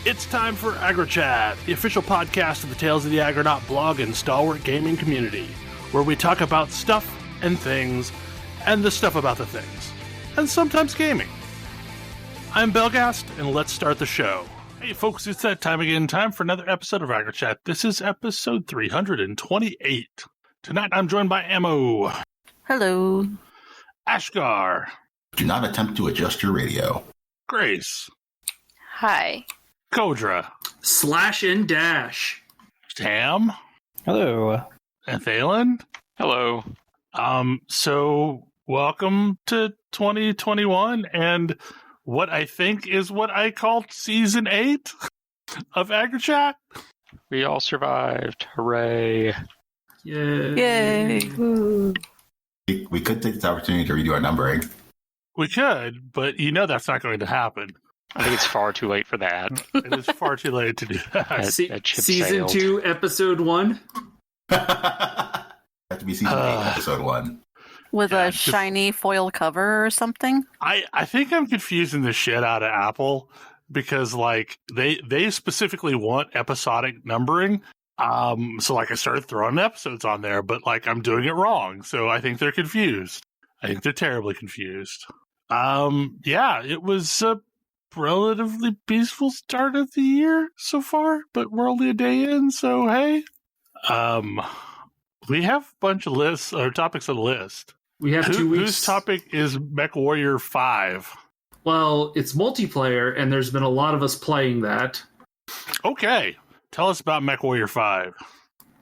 It's time for AggroChat, the official podcast of the Tales of the Aggronaut blog and stalwart gaming community, where we talk about stuff and things, and the stuff about the things, and sometimes gaming. I'm Belgast, and let's start the show. Hey folks, it's that time again, time for another episode of AggroChat. This is episode 328. Tonight I'm joined by Ammo. Hello. Ashgar. Do not attempt to adjust your radio. Grace. Hi. Kodra. Slash and dash. Tam. Hello. And Thalen. Hello. So welcome to 2021 and what I think is what I called season 8 of AggroChat. We all survived. Hooray. Yay. We could take this opportunity to redo our numbering. We could, but you know that's not going to happen. I think it's far too late for that. It is far too late to do that. That ship Season sailed. 2, Episode 1. Have to be season 8, episode 1. With Yeah, a shiny foil cover or something? I think I'm confusing the shit out of Apple because like they specifically want episodic numbering. So like I started throwing episodes on there, but like I'm doing it wrong. So I think they're confused. I think they're terribly confused. Yeah, it was a relatively peaceful start of the year so far, but we're only a day in, so hey. We have a bunch of lists or topics on the list. We have 2 weeks. Whose topic is Mechwarrior 5? Well, it's multiplayer, and there's been a lot of us playing that. Okay. Tell us about Mechwarrior 5.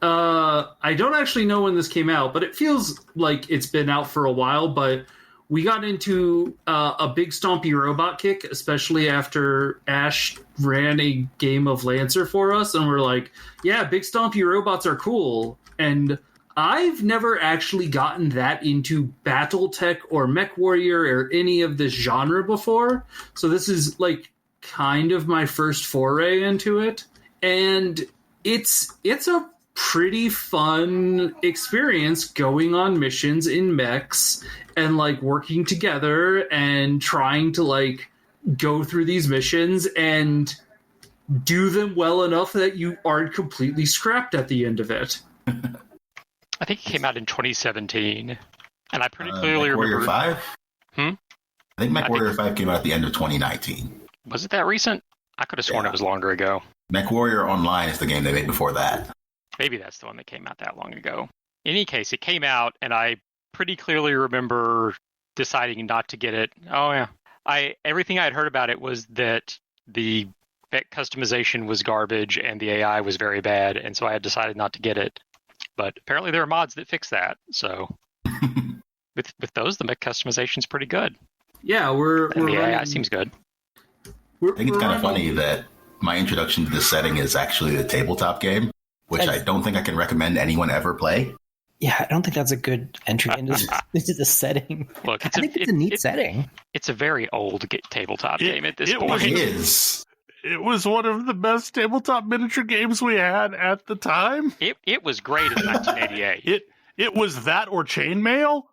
I don't actually know when this came out, but it feels like it's been out for a while, but we got into a big stompy robot kick, especially after Ash ran a game of Lancer for us, and we're like, yeah, big stompy robots are cool. And I've never actually gotten that into Battletech or Mechwarrior or any of this genre before, so this is like kind of my first foray into it, and it's a pretty fun experience going on missions in mechs and like working together and trying to like go through these missions and do them well enough that you aren't completely scrapped at the end of it. I think it came out in 2017, and I pretty clearly Mechwarrior remember. 5? Hmm? I think Mechwarrior 5 came out at the end of 2019. Was it that recent? I could have sworn Yeah. it was longer ago. Mechwarrior Online is the game they made before that. Maybe that's the one that came out that long ago. In any case, it came out, and I pretty clearly remember deciding not to get it. Oh yeah, everything I had heard about it was that the customization was garbage and the AI was very bad, and so I had decided not to get it. But apparently there are mods that fix that. So with those, the mech customization's pretty good. Yeah, we're And the AI running, seems good. I think it's kind of funny that my introduction to this setting is actually the tabletop game, which I don't think I can recommend anyone ever play. Yeah, I don't think that's a good entry into the setting. Look, I think it's a neat setting. It's a very old tabletop game at this point. It is. It was one of the best tabletop miniature games we had at the time. It was great in 1988. It was that or Chainmail.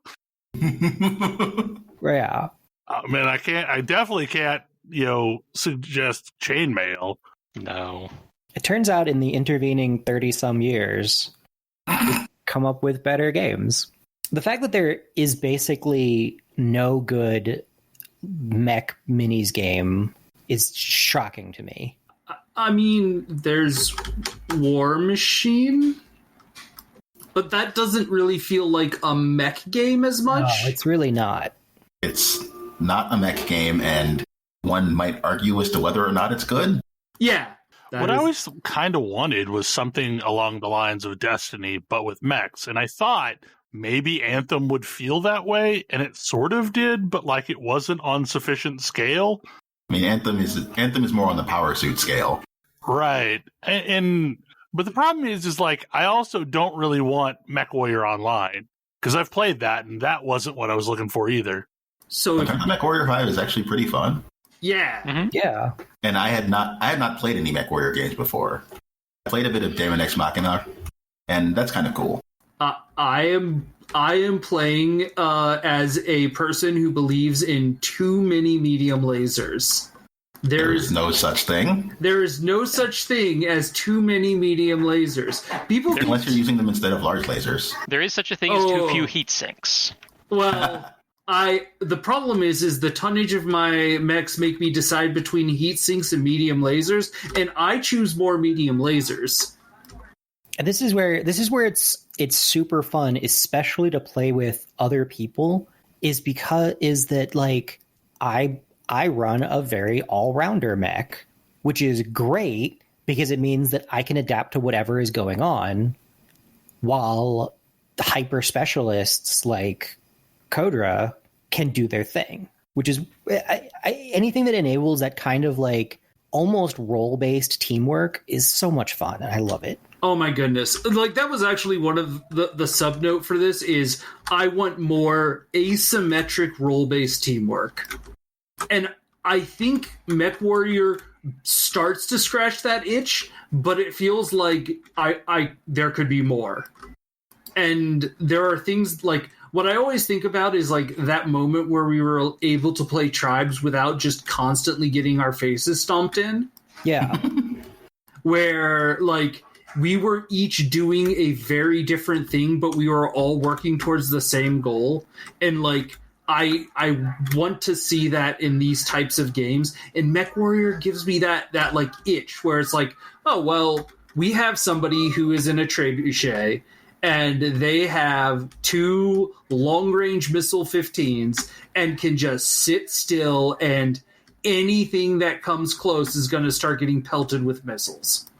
Yeah. Man, I definitely can't, suggest Chainmail. No. It turns out in the intervening 30-some years, we've come up with better games. The fact that there is basically no good mech minis game is shocking to me. I mean, there's War Machine, but that doesn't really feel like a mech game as much. No, it's really not. It's not a mech game, and one might argue as to whether or not it's good. Yeah. What I always kind of wanted was something along the lines of Destiny, but with mechs. And I thought maybe Anthem would feel that way, and it sort of did, but like it wasn't on sufficient scale. I mean, Anthem is more on the power suit scale. Right. But the problem is like, I also don't really want Mechwarrior Online, because I've played that, and that wasn't what I was looking for either. So But Mechwarrior 5 is actually pretty fun. yeah. Mm-hmm. Yeah. And I had not played any Mechwarrior games before. I played a bit of Daemon X Machina, and that's kind of cool. I am playing as a person who believes in too many medium lasers. There's no such thing. There is no such thing as too many medium lasers. People, unless you're using them instead of large lasers. There is such a thing as too few heat sinks. Well, the problem is the tonnage of my mechs make me decide between heat sinks and medium lasers, and I choose more medium lasers. And this is where it's super fun, especially to play with other people, is that like I run a very all-rounder mech, which is great because it means that I can adapt to whatever is going on, while hyper specialists like Kodra can do their thing, which is anything that enables that kind of like almost role-based teamwork is so much fun, and I love it. Oh my goodness. Like, that was actually one of the sub-note for this is I want more asymmetric role-based teamwork. And I think Mechwarrior starts to scratch that itch, but it feels like there could be more. And there are things like, what I always think about is like that moment where we were able to play tribes without just constantly getting our faces stomped in. Yeah. Where like we were each doing a very different thing, but we were all working towards the same goal. And like, I want to see that in these types of games, and Mechwarrior gives me that like itch where it's like, oh well, we have somebody who is in a trebuchet, and they have 2 long-range missile 15s and can just sit still, and anything that comes close is going to start getting pelted with missiles.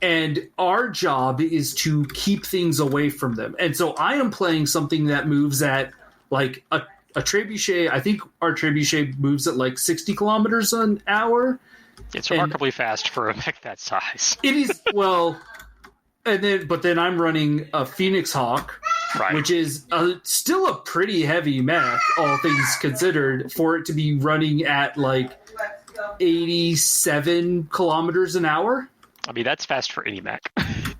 And our job is to keep things away from them. And so I am playing something that moves at like a trebuchet. I think our trebuchet moves at like 60 kilometers an hour. It's remarkably fast for a mech that size. It is, well, but then I'm running a Phoenix Hawk, right, which is still a pretty heavy mech, all things considered, for it to be running at like 87 kilometers an hour. I mean, that's fast for any mech.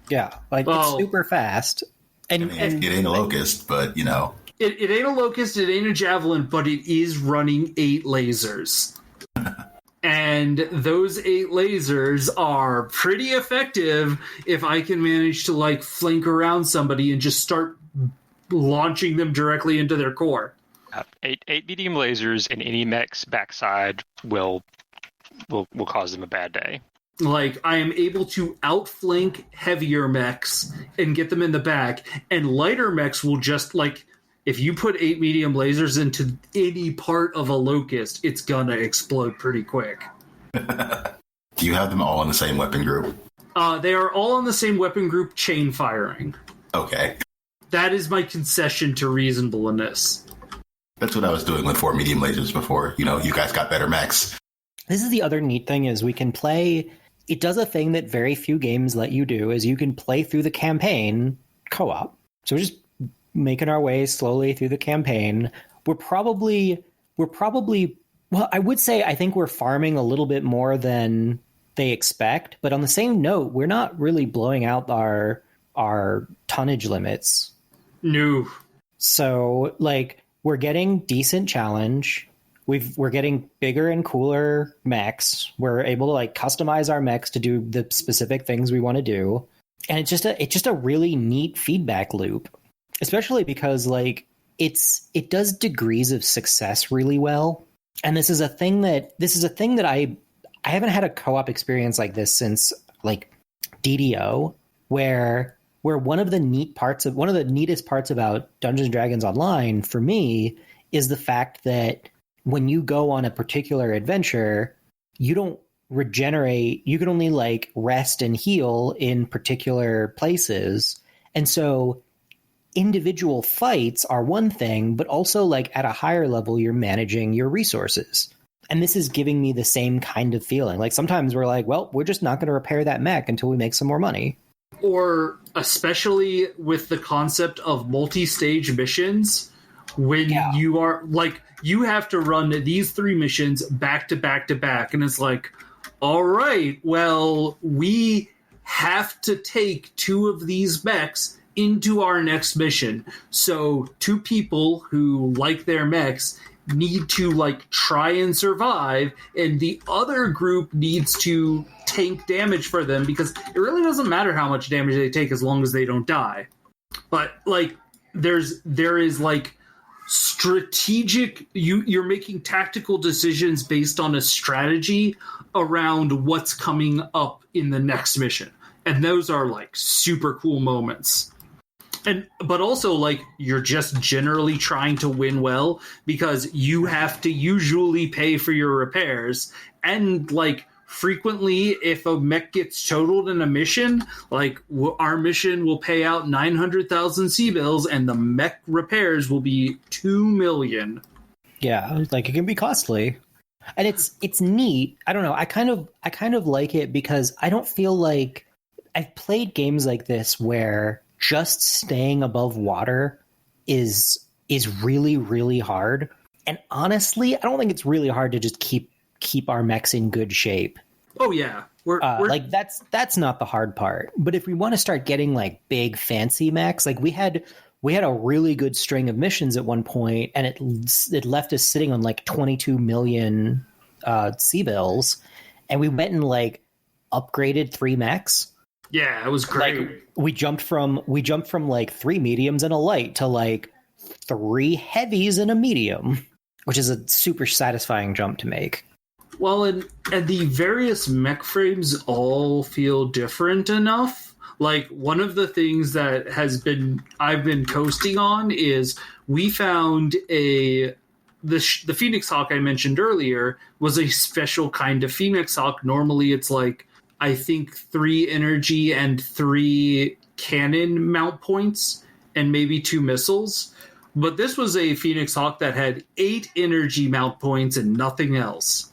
Yeah, like it's super fast. And it ain't a locust, but you know. It ain't a locust, it ain't a javelin, but it is running 8 lasers. And those 8 lasers are pretty effective if I can manage to like flank around somebody and just start launching them directly into their core. 8 medium lasers in any mech's backside will cause them a bad day. Like, I am able to outflank heavier mechs and get them in the back, and lighter mechs will just like, if you put 8 medium lasers into any part of a locust, it's gonna explode pretty quick. Do you have them all in the same weapon group? They are all in the same weapon group, chain firing. Okay. That is my concession to reasonableness. That's what I was doing with 4 medium lasers before. You know, you guys got better mechs. This is the other neat thing is we can play... It does a thing that very few games let you do, is you can play through the campaign co-op. So we're just making our way slowly through the campaign. We're probably, well, I would say I think we're farming a little bit more than they expect. But on the same note, we're not really blowing out our tonnage limits. No. So, like, we're getting decent challenge. We're getting bigger and cooler mechs. We're able to like customize our mechs to do the specific things we want to do. And it's just a really neat feedback loop, especially because like it does degrees of success really well. And this is a thing that I haven't had a co-op experience like this since like DDO, where one of the neatest parts about Dungeons and Dragons Online for me is the fact that when you go on a particular adventure, you don't regenerate. You can only like rest and heal in particular places. And so individual fights are one thing, but also like at a higher level, you're managing your resources. And this is giving me the same kind of feeling. Like sometimes we're like, well, we're just not going to repair that mech until we make some more money. Or especially with the concept of multi-stage missions, when you are like, you have to run these 3 missions back to back to back. And it's like, all right, well, we have to take 2 of these mechs into our next mission. So 2 people who like their mechs need to like try and survive, and the other group needs to tank damage for them, because it really doesn't matter how much damage they take as long as they don't die. But like there is like strategic, you're making tactical decisions based on a strategy around what's coming up in the next mission, and those are like super cool moments. But also, like, you're just generally trying to win well, because you have to usually pay for your repairs. And, like, frequently, if a mech gets totaled in a mission, like, our mission will pay out 900,000 C-bills, and the mech repairs will be 2 million. Yeah, like, it can be costly. And it's neat. I don't know. I kind of like it, because I don't feel like I've played games like this where just staying above water is really, really hard. And honestly, I don't think it's really hard to just keep our mechs in good shape. Oh yeah, we're like that's not the hard part. But if we want to start getting like big fancy mechs, like we had a really good string of missions at one point, and it left us sitting on like 22 million C-bills, and we went and like upgraded 3 mechs. Yeah, it was great. Like, we jumped from like 3 mediums and a light to like 3 heavies and a medium, which is a super satisfying jump to make. Well, and the various mech frames all feel different enough. Like, one of the things that I've been coasting on is we found the Phoenix Hawk I mentioned earlier was a special kind of Phoenix Hawk. Normally it's like, I think 3 energy and 3 cannon mount points and maybe 2 missiles. But this was a Phoenix Hawk that had 8 energy mount points and nothing else.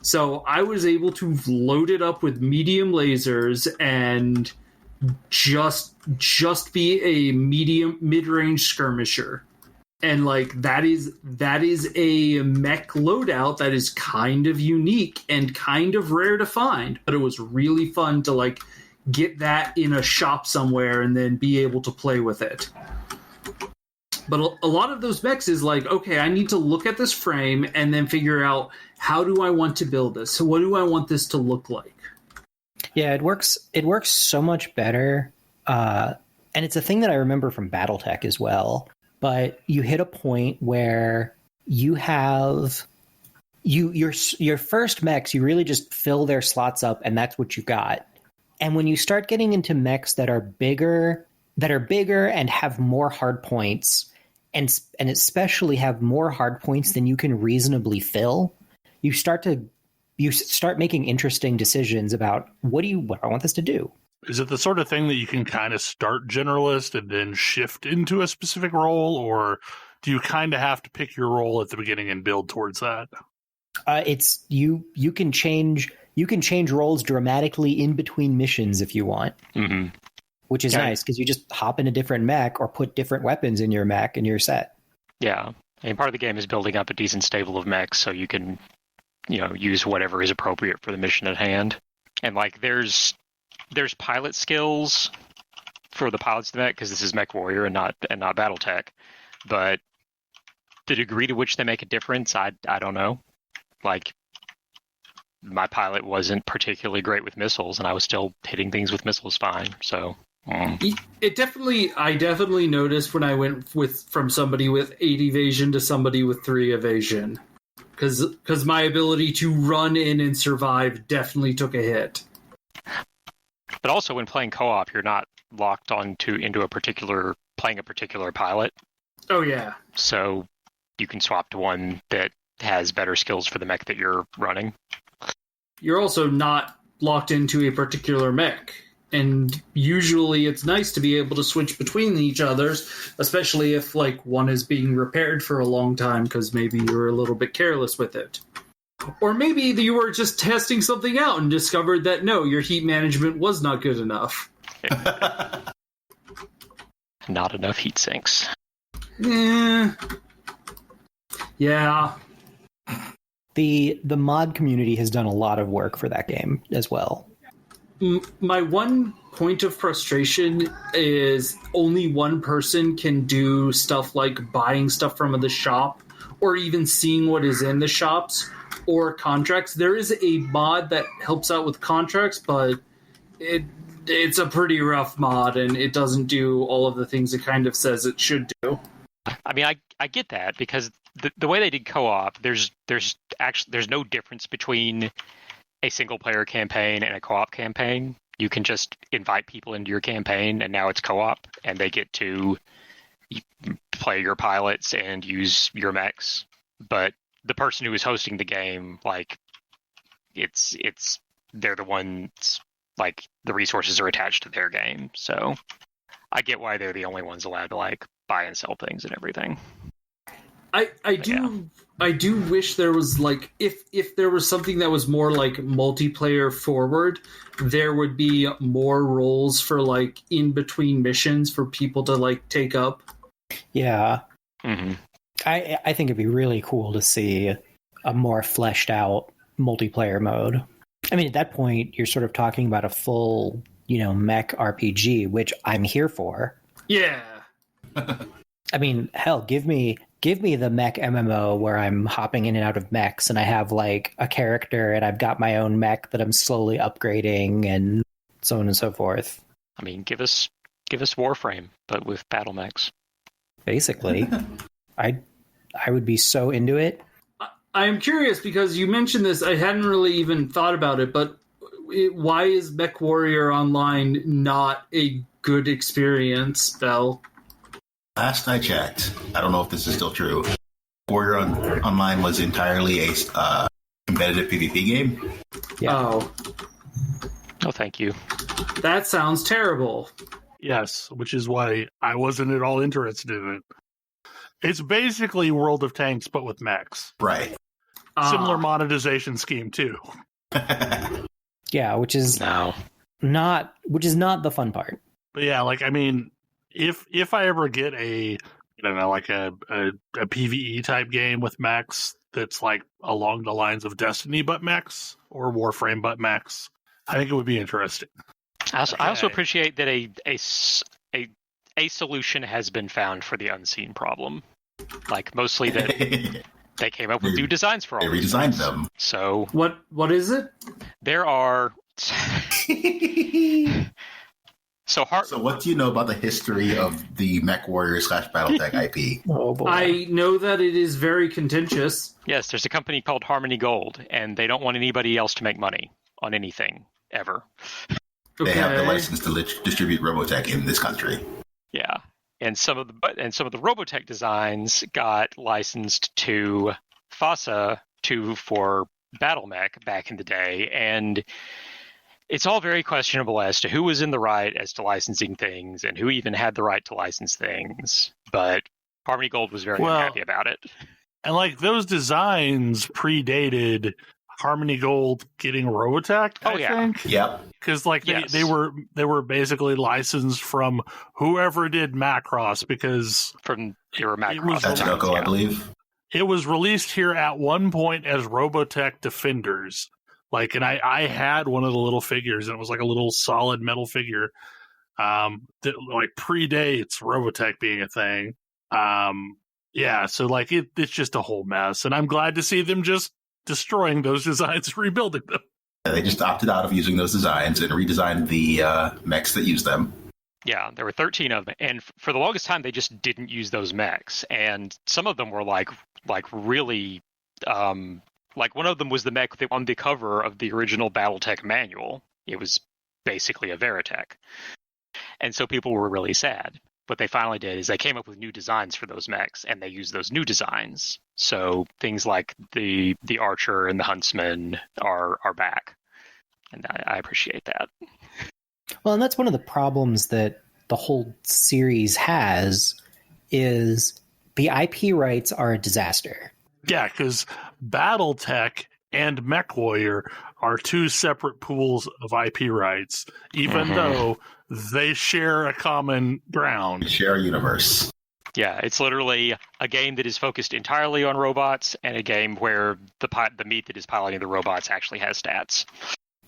So I was able to load it up with medium lasers and just be a mid-range skirmisher. And like that is a mech loadout that is kind of unique and kind of rare to find. But it was really fun to like get that in a shop somewhere and then be able to play with it. But a lot of those mechs is like, okay, I need to look at this frame and then figure out, how do I want to build this? So what do I want this to look like? Yeah, it works so much better. And it's a thing that I remember from BattleTech as well. But you hit a point where you have your first mechs, you really just fill their slots up, and that's what you got. And when you start getting into mechs that are bigger and have more hard points, and especially have more hard points than you can reasonably fill, you start making interesting decisions about what I want this to do. Is it the sort of thing that you can kind of start generalist and then shift into a specific role, or do you kind of have to pick your role at the beginning and build towards that? It's you can change roles dramatically in between missions if you want, which is nice, because you just hop in a different mech or put different weapons in your mech and you're set. Yeah, and part of the game is building up a decent stable of mechs so you can, use whatever is appropriate for the mission at hand. And like there's pilot skills for the pilots of the mech, because this is Mechwarrior and not BattleTech. But the degree to which they make a difference, I don't know. Like, my pilot wasn't particularly great with missiles, and I was still hitting things with missiles fine. So I definitely noticed when I went from somebody with 8 evasion to somebody with 3 evasion, because my ability to run in and survive definitely took a hit. But also, when playing co-op, you're not locked into playing a particular pilot. Oh yeah. So you can swap to one that has better skills for the mech that you're running. You're also not locked into a particular mech, and usually it's nice to be able to switch between each others, especially if like one is being repaired for a long time because maybe you're a little bit careless with it. Or maybe you were just testing something out and discovered that no, your heat management was not good enough. Not enough heat sinks. Yeah. The mod community has done a lot of work for that game as well. My one point of frustration is only one person can do stuff like buying stuff from the shop or even seeing what is in the shops or contracts. There is a mod that helps out with contracts, but it's a pretty rough mod, and it doesn't do all of the things it kind of says it should do. I mean, I get that, because the way they did co-op, there's no difference between a single player campaign and a co-op campaign. You can just invite people into your campaign, and now it's co-op, and they get to play your pilots and use your mechs. But the person who is hosting the game, like, they're the ones, like, the resources are attached to their game. So I get why they're the only ones allowed to, like, buy and sell things and everything. I do wish there was, like, if there was something that was more like multiplayer forward, there would be more roles for, like, in between missions for people to, like, take up. Yeah. Mm-hmm. I think it'd be really cool to see a more fleshed out multiplayer mode. I mean, at that point, you're sort of talking about a full, mech RPG, which I'm here for. Yeah. I mean, hell, give me the mech MMO where I'm hopping in and out of mechs, and I have, like, a character, and I've got my own mech that I'm slowly upgrading, and so on and so forth. I mean, give us Warframe, but with battle mechs. Basically. I would be so into it. I'm curious, because you mentioned this, I hadn't really even thought about it, but why is Mechwarrior Online not a good experience, Bell? Last I checked, I don't know if this is still true, Warrior Online was entirely a competitive PvP game. Yeah. Oh, thank you. That sounds terrible. Yes, which is why I wasn't at all interested in it. It's basically World of Tanks, but with mechs. Right. Similar monetization scheme, too. Yeah, which is not the fun part. But yeah, like, I mean, if I ever get a PvE type game with mechs that's, like, along the lines of Destiny but mechs, or Warframe but mechs, I think it would be interesting. I also appreciate that a solution has been found for the unseen problem. Like, mostly that they came up with new designs for all They redesigned them. So what is it? There are So what do you know about the history of the Mechwarrior / Battletech IP? Oh boy. I know that it is very contentious. Yes, there's a company called Harmony Gold, and they don't want anybody else to make money on anything ever. They have the license to distribute Robotech in this country. Yeah, and some of the Robotech designs got licensed to FASA for BattleMech back in the day, and it's all very questionable as to who was in the right as to licensing things and who even had the right to license things. But Harmony Gold was very unhappy about it. And, like, those designs predated Harmony Gold getting Robotech, I think. Yep. Because, like, they were basically licensed from whoever did Macross, because They were Macross. That's Yoko, I believe. It was released here at one point as Robotech Defenders. Like, and I had one of the little figures, and it was like a little solid metal figure that, like, predates Robotech being a thing. Yeah, so, like, it's just a whole mess, and I'm glad to see them just destroying those designs, rebuilding them. They just opted out of using those designs and redesigned the mechs that use them. Yeah, there were 13 of them, and for the longest time, they just didn't use those mechs, and some of them were like really, like, one of them was the mech on the cover of the original BattleTech manual. It was basically a Veritech, and so people were really sad. What they finally did is they came up with new designs for those mechs, and they used those new designs. So things like the Archer and the Huntsman are back, and I appreciate that. Well, and that's one of the problems that the whole series has, is the IP rights are a disaster. Yeah, because BattleTech and Mechwarrior are two separate pools of IP rights, even though they share a common ground. Share a universe. Yeah, it's literally a game that is focused entirely on robots, and a game where the meat that is piloting the robots actually has stats.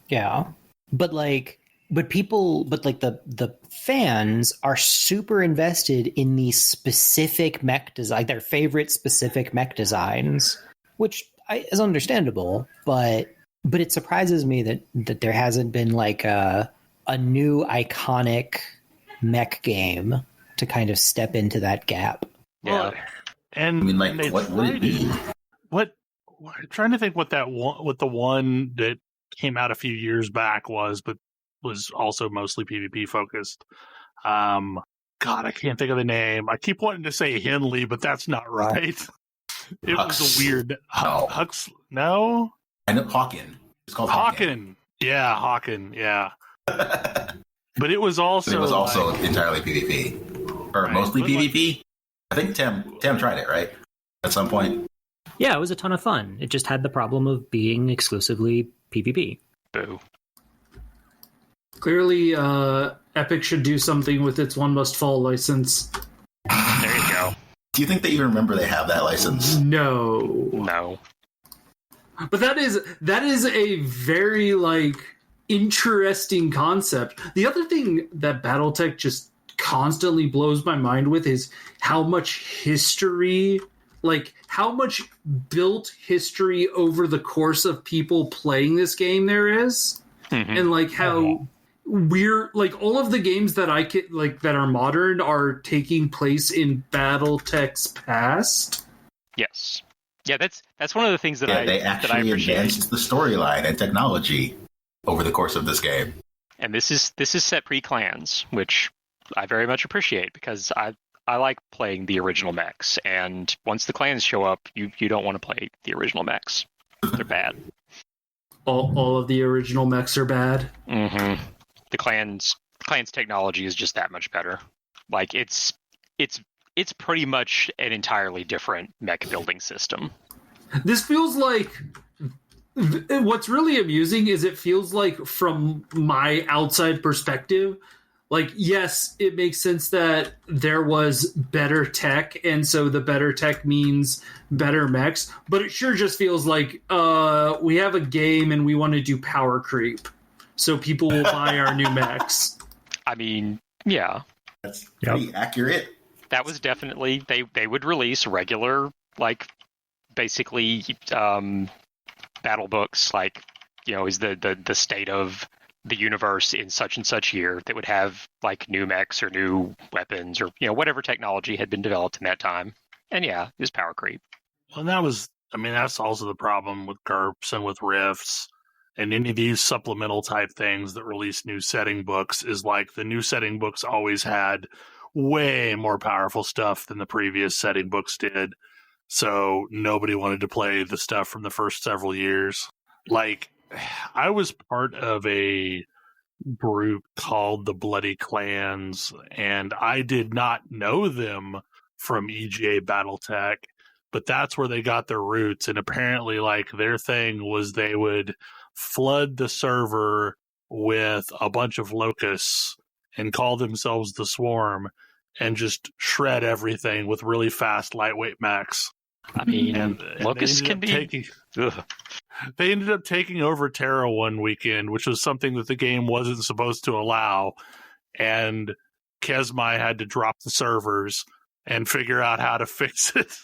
Yeah. But, like, like the fans are super invested in these specific mech design, their favorite specific mech designs, which is understandable, but it surprises me that there hasn't been like a new iconic mech game to kind of step into that gap. Yeah. Well, and I mean, like, what would it be? I'm trying to think what the one that came out a few years back was, but was also mostly PvP focused. God, I can't think of the name. I keep wanting to say Henley, but that's not right. It was a weird Hux. No, I know Hawken. It's called Hawken. Yeah, Hawken. Yeah, but it was also entirely PvP, or right, mostly PvP. I think Tim tried it, right? At some point. Yeah, it was a ton of fun. It just had the problem of being exclusively PvP. Boo. Clearly, Epic should do something with its One Must Fall license. There you go. Do you think that you remember they have that license? No. But that is a very like interesting concept. The other thing that BattleTech just constantly blows my mind with is how much history, like how much built history over the course of people playing this game there is. Mm-hmm. And like how we're like all of the games that I could like that are modern are taking place in BattleTech's past. Yes. Yeah, that's one of the things that they that I actually appreciate. advanced the storyline and technology over the course of this game. And this is set pre-clans, which I very much appreciate because I like playing the original mechs, and once the clans show up, you don't want to play the original mechs. They're bad. All of the original mechs are bad. Mm-hmm. The clans technology is just that much better. Like it's pretty much an entirely different mech building system. This feels like what's really amusing is it feels like from my outside perspective, like, yes, it makes sense that there was better tech, and so the better tech means better mechs, but it sure just feels like we have a game and we want to do power creep, so people will buy our new mechs. I mean, yeah. That's pretty accurate. That was definitely... They would release regular, like, basically battle books, like, you know, is the state of the universe in such and such year that would have like new mechs or new weapons or, you know, whatever technology had been developed in that time. And yeah, it was power creep. Well, that's also the problem with GURPS and with Rifts and any of these supplemental type things that release new setting books is like the new setting books always had way more powerful stuff than the previous setting books did. So nobody wanted to play the stuff from the first several years. Like, I was part of a group called the Bloody Clans, and I did not know them from EGA BattleTech, but that's where they got their roots. And apparently, like, their thing was they would flood the server with a bunch of locusts and call themselves the Swarm and just shred everything with really fast, lightweight mechs. I mean, and locusts can be... They ended up taking over Terra one weekend, which was something that the game wasn't supposed to allow. And Kesmai had to drop the servers and figure out how to fix it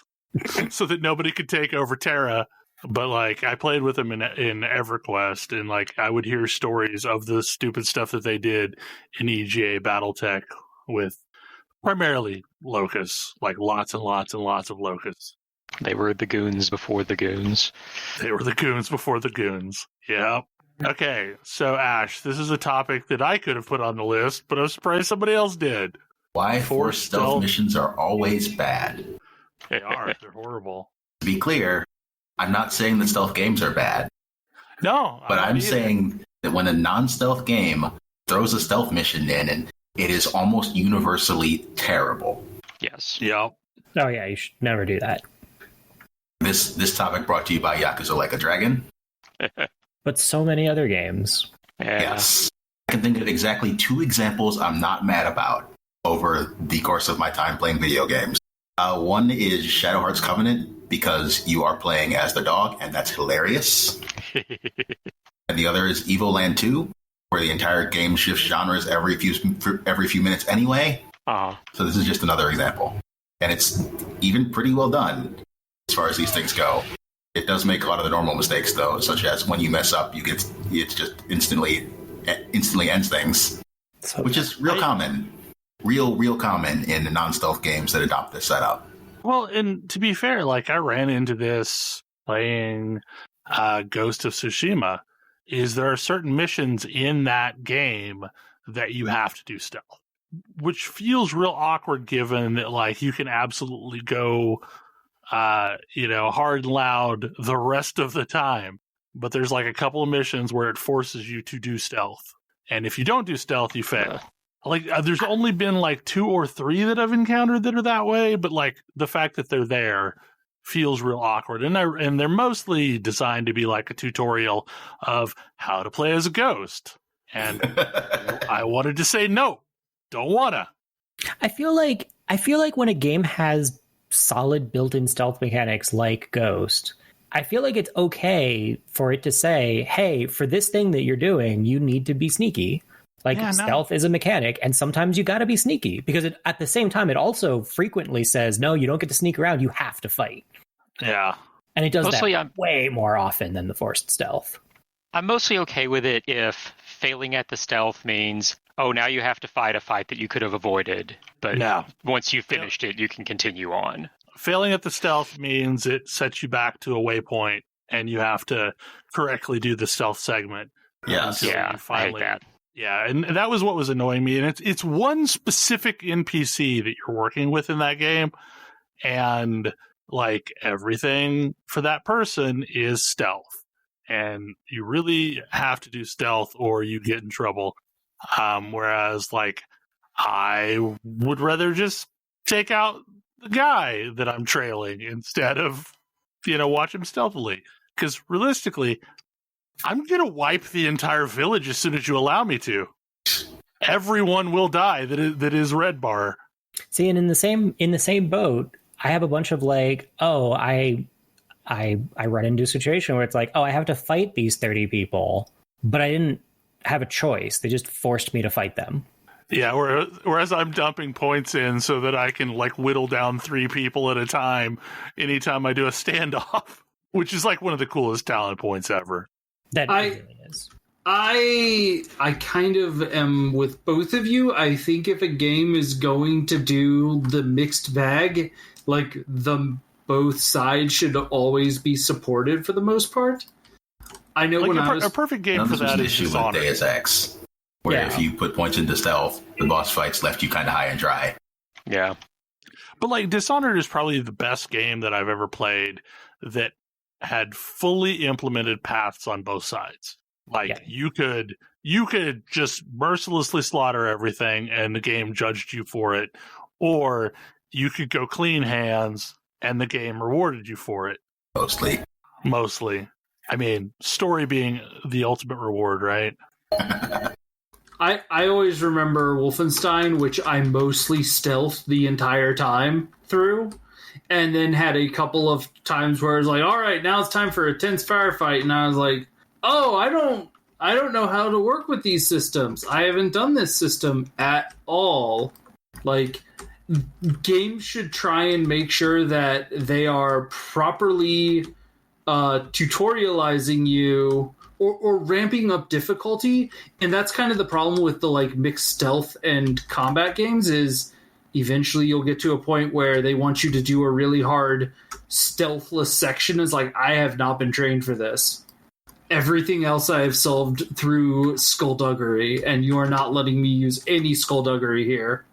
so that nobody could take over Terra. But like, I played with them in EverQuest, and like, I would hear stories of the stupid stuff that they did in EGA BattleTech with primarily locusts, like lots and lots and lots of locusts. They were the goons before the goons. They were the goons before the goons. Yeah. Okay, so Ash, this is a topic that I could have put on the list, but I'm surprised somebody else did. Why forced stealth missions are always bad. They are. They're horrible. To be clear, I'm not saying that stealth games are bad. No. But I'm saying that when a non-stealth game throws a stealth mission in, and it is almost universally terrible. Yes. Yep. Oh yeah, you should never do that. This topic brought to you by Yakuza Like a Dragon. But so many other games. Yeah. Yes. I can think of exactly 2 examples I'm not mad about over the course of my time playing video games. One is Shadow Hearts Covenant, because you are playing as the dog, and that's hilarious. And the other is Evo Land 2, where the entire game shifts genres every few minutes anyway. So this is just another example. And it's even pretty well done as far as these things go. It does make a lot of the normal mistakes, though, such as when you mess up, it just instantly ends things, which is real common. Real common in the non-stealth games that adopt this setup. Well, and to be fair, like I ran into this playing Ghost of Tsushima, is there are certain missions in that game that you have to do stealth, which feels real awkward given that like you can absolutely go hard and loud the rest of the time. But there's like a couple of missions where it forces you to do stealth. And if you don't do stealth, you fail. Like, there's only been like 2 or 3 that I've encountered that are that way, but like the fact that they're there feels real awkward. And they're mostly designed to be like a tutorial of how to play as a ghost. And I wanted to say, no, don't wanna. I feel like when a game has solid built-in stealth mechanics like Ghost, I feel like it's okay for it to say, hey, for this thing that you're doing, you need to be sneaky. Stealth is a mechanic, and sometimes you got to be sneaky, because at the same time, it also frequently says, no, you don't get to sneak around, you have to fight. Yeah. And it does way more often than the forced stealth. I'm mostly okay with it if failing at the stealth means, oh, now you have to fight a fight that you could have avoided. But once you've finished it, you can continue on. Failing at the stealth means it sets you back to a waypoint, and you have to correctly do the stealth segment. Yes. Yeah, I hate that. Yeah, and that was what was annoying me. And it's one specific NPC that you're working with in that game, and like everything for that person is stealth. And you really have to do stealth or you get in trouble. Whereas like I would rather just take out the guy that I'm trailing instead of, watch him stealthily. Because realistically, I'm going to wipe the entire village as soon as you allow me to. Everyone will die that is red bar. See, and in the same boat, I have a bunch of like, I run into a situation where it's like, I have to fight these 30 people, but I didn't have a choice. They just forced me to fight them. Yeah, whereas I'm dumping points in so that I can like whittle down 3 people at a time anytime I do a standoff, which is like one of the coolest talent points ever. That really is. I kind of am with both of you. I think if a game is going to do the mixed bag, like both sides should always be supported for the most part. I know like a perfect game for that is issue with Dishonored. Deus Ex, where if you put points into stealth, the boss fights left you kind of high and dry. Yeah, but like Dishonored is probably the best game that I've ever played that had fully implemented paths on both sides. Like you could just mercilessly slaughter everything and the game judged you for it, or you could go clean hands and the game rewarded you for it. Mostly. I mean, story being the ultimate reward, right? I always remember Wolfenstein, which I mostly stealthed the entire time through, and then had a couple of times where I was like, all right, now it's time for a tense firefight, and I was like, I don't know how to work with these systems. I haven't done this system at all. Like, games should try and make sure that they are properly tutorializing you or ramping up difficulty, and that's kind of the problem with the like mixed stealth and combat games is eventually you'll get to a point where they want you to do a really hard stealthless section. Is like, I have not been trained for this. Everything else I have solved through skullduggery, and you are not letting me use any skullduggery here.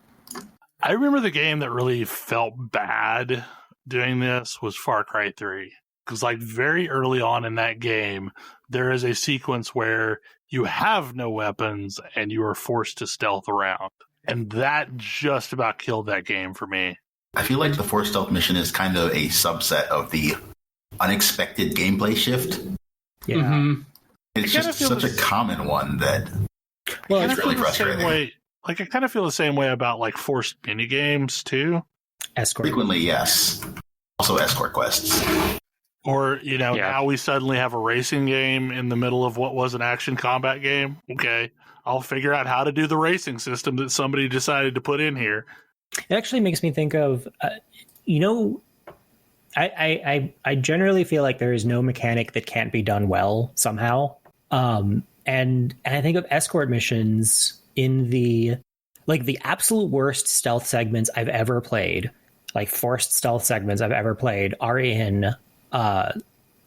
I remember the game that really felt bad doing this was Far Cry 3. Because like very early on in that game, there is a sequence where you have no weapons and you are forced to stealth around. And that just about killed that game for me. I feel like the forced stealth mission is kind of a subset of the unexpected gameplay shift. Yeah. Mm-hmm. It's just such a common one that it's really frustrating. I kind of feel the same way about like forced minigames too. Escort. Frequently, yes. Also escort quests. Or, now we suddenly have a racing game in the middle of what was an action combat game. Okay. I'll figure out how to do the racing system that somebody decided to put in here. It actually makes me think of, I generally feel like there is no mechanic that can't be done well somehow. And I think of escort missions in the absolute worst stealth segments I've ever played, like forced stealth segments I've ever played, are in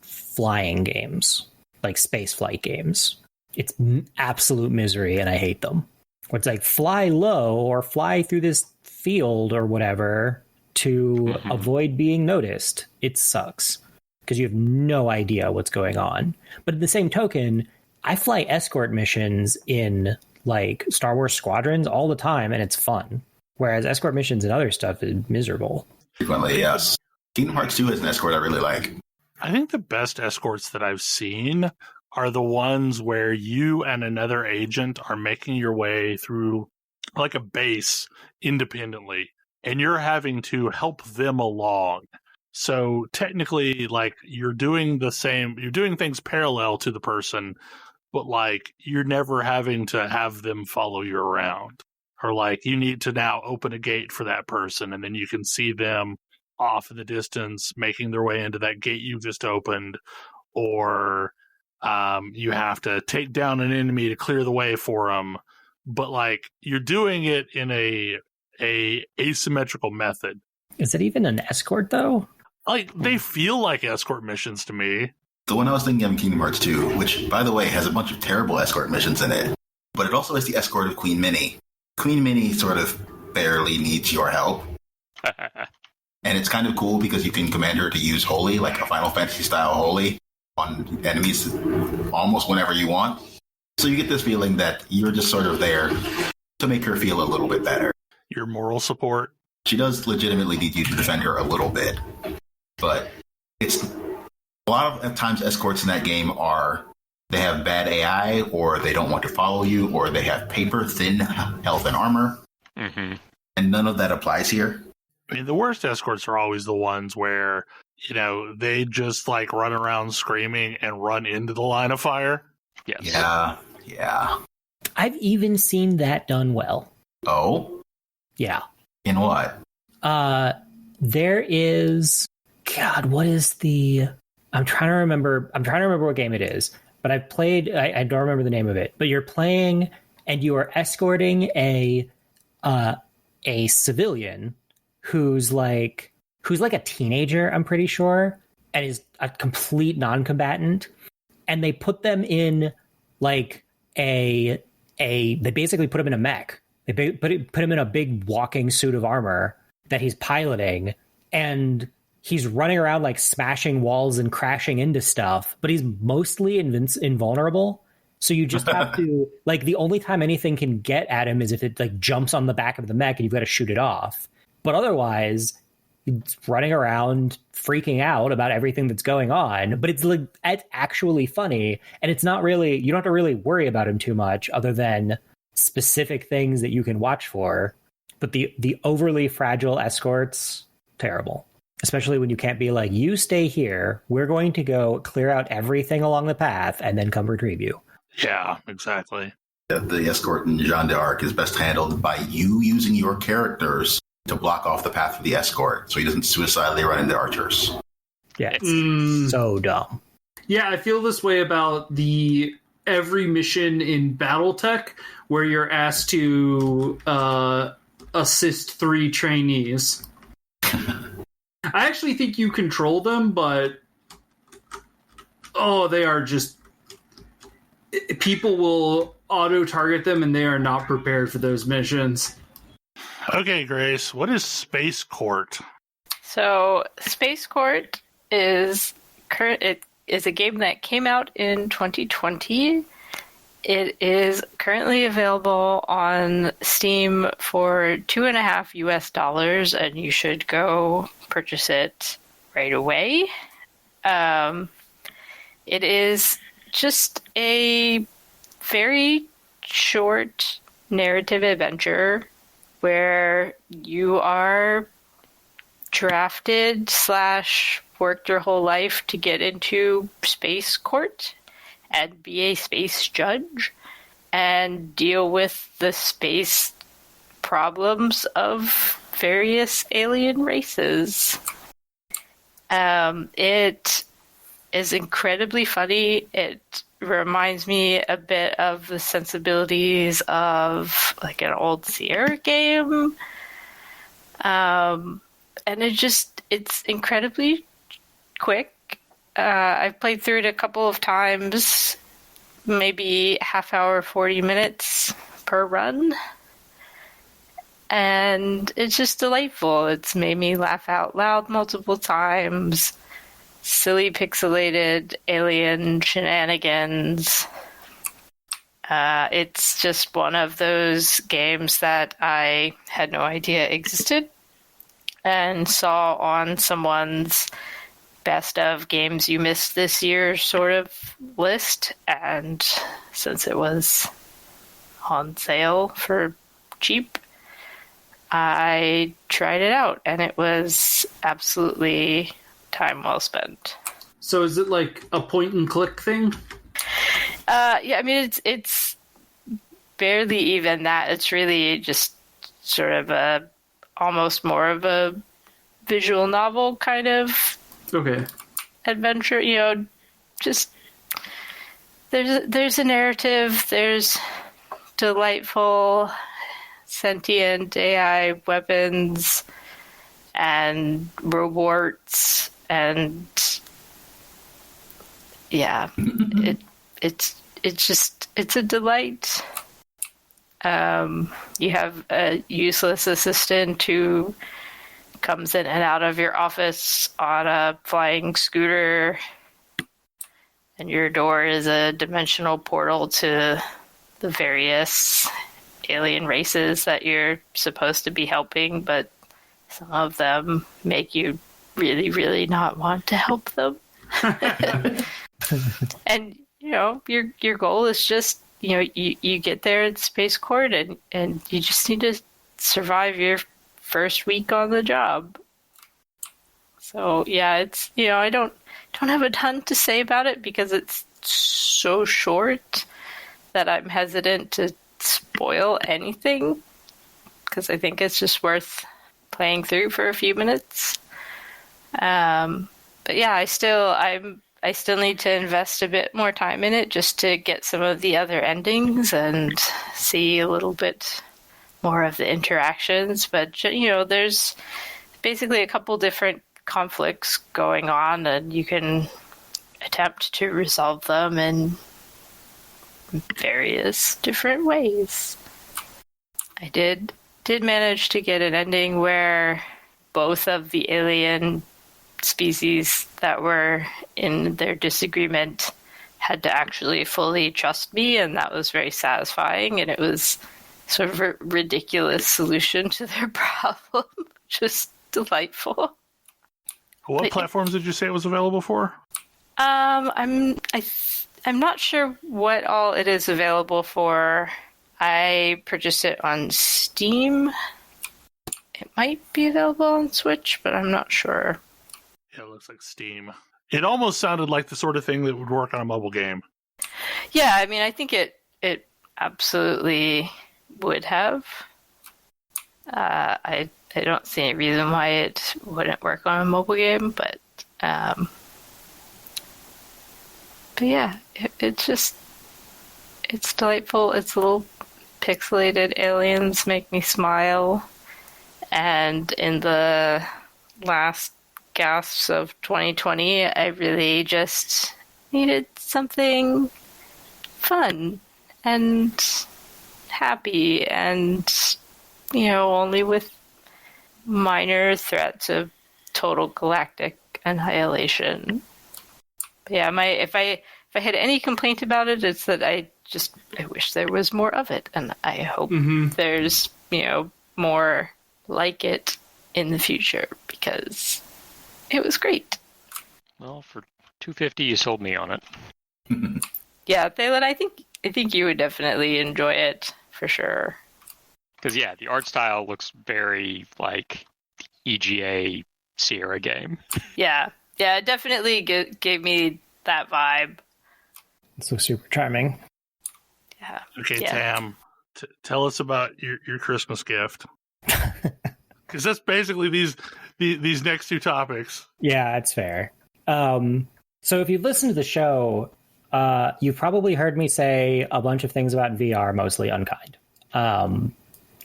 flying games, like space flight games. It's absolute misery, and I hate them. It's like fly low or fly through this field or whatever to avoid being noticed. It sucks because you have no idea what's going on. But at the same token, I fly escort missions in like Star Wars Squadrons all the time, and it's fun. Whereas escort missions and other stuff is miserable. Frequently, yes. Kingdom Hearts 2 is an escort I really like. I think the best escorts that I've seen are the ones where you and another agent are making your way through like a base independently, and you're having to help them along. So technically, like, you're doing things parallel to the person, but like you're never having to have them follow you around. Or like you need to now open a gate for that person, and then you can see them off in the distance making their way into that gate you just opened. Or you have to take down an enemy to clear the way for them. But like you're doing it in a asymmetrical method. Is it even an escort though? Like they feel like escort missions to me. The one I was thinking of in Kingdom Hearts 2, which by the way has a bunch of terrible escort missions in it, but it also has the escort of Queen Minnie. Queen Minnie sort of barely needs your help. And it's kind of cool because you can command her to use Holy, like a Final Fantasy style Holy, on enemies almost whenever you want. So you get this feeling that you're just sort of there to make her feel a little bit better. Your moral support. She does legitimately need you to defend her a little bit. But it's a lot of times escorts in that game they have bad AI, or they don't want to follow you, or they have paper thin health and armor. Mm-hmm. And none of that applies here. I mean, the worst escorts are always the ones where, they just like run around screaming and run into the line of fire. Yes. Yeah. I've even seen that done well. Oh? Yeah. In what? There is, God, what is I'm trying to remember what game it is, but I've played, I don't remember the name of it, but you're playing and you are escorting a civilian who's like a teenager, I'm pretty sure, and is a complete non-combatant, and they put them in like they basically put him in a mech. They put him in a big walking suit of armor that he's piloting, and he's running around like smashing walls and crashing into stuff, but he's mostly invulnerable. So you just have to, like, the only time anything can get at him is if it like jumps on the back of the mech and you've got to shoot it off. But otherwise, it's running around freaking out about everything that's going on. But it's actually funny, and it's not really, you don't have to really worry about him too much other than specific things that you can watch for. But the overly fragile escorts, terrible. Especially when you can't be like, you stay here, we're going to go clear out everything along the path and then come retrieve you. Yeah, exactly. The escort in Jeanne d'Arc is best handled by you using your characters to block off the path of the escort so he doesn't suicidally run into archers. Yeah, it's so dumb. Yeah, I feel this way about every mission in BattleTech where you're asked to assist 3 trainees. I actually think you control them, but they are just, people will auto-target them and they are not prepared for those missions. Okay, Grace, what is Space Court? So, Space Court is a game that came out in 2020. It is currently available on Steam for $2.50 and you should go purchase it right away. It is just a very short narrative adventure where you are drafted / worked your whole life to get into Space Court and be a space judge. and deal with the space problems of various alien races. It is incredibly funny. It reminds me a bit of the sensibilities of like an old Sierra game. And it's incredibly quick. I've played through it a couple of times, maybe half hour, 40 minutes per run. And it's just delightful. It's made me laugh out loud multiple times. Silly pixelated alien shenanigans. It's just one of those games that I had no idea existed and saw on someone's best of games you missed this year sort of list. And since it was on sale for cheap, I tried it out, and it was absolutely time well spent. So is it like a point and click thing? Yeah, I mean, it's barely even that. It's really just sort of almost more of a visual novel kind of adventure. You know, just there's a narrative. There's delightful sentient AI weapons and rewards, and yeah, it's a delight. You have a useless assistant who comes in and out of your office on a flying scooter, and your door is a dimensional portal to the various alien races that you're supposed to be helping, but some of them make you really, really not want to help them. And, you know, your goal is just, you know, you get there at Spaceport and you just need to survive your first week on the job. So, yeah, it's, you know, I don't have a ton to say about it because it's so short that I'm hesitant to spoil anything, because I think it's just worth playing through for a few minutes. But yeah, I still need to invest a bit more time in it just to get some of the other endings and see a little bit more of the interactions. But, you know, there's basically a couple different conflicts going on, and you can attempt to resolve them in various different ways. I did manage to get an ending where both of the alien species that were in their disagreement had to actually fully trust me, and that was very satisfying, and it was sort of a ridiculous solution to their problem. Just delightful. What platforms did you say it was available for? I'm not sure what all it is available for. I purchased it on Steam. It might be available on Switch, but I'm not sure. Yeah, it looks like Steam. It almost sounded like the sort of thing that would work on a mobile game. Yeah, I mean, I think it absolutely would have. I don't see any reason why it wouldn't work on a mobile game, but yeah, it's delightful. It's little pixelated aliens make me smile. And in the last gasps of 2020, I really just needed something fun and happy and, you know, only with minor threats of total galactic annihilation. But yeah, if I had any complaint about it, it's that I wish there was more of it, and I hope there's, you know, more like it in the future, because it was great. Well, for $250, you sold me on it. Yeah, Thalen, I think you would definitely enjoy it for sure. Because yeah, the art style looks very like the EGA Sierra game. Yeah, it definitely gave me that vibe. So super charming. Yeah. Okay, Yeah. Tam, tell us about your Christmas gift. Because that's basically these next two topics. Yeah, that's fair. So if you've listened to the show, you've probably heard me say a bunch of things about VR, mostly unkind.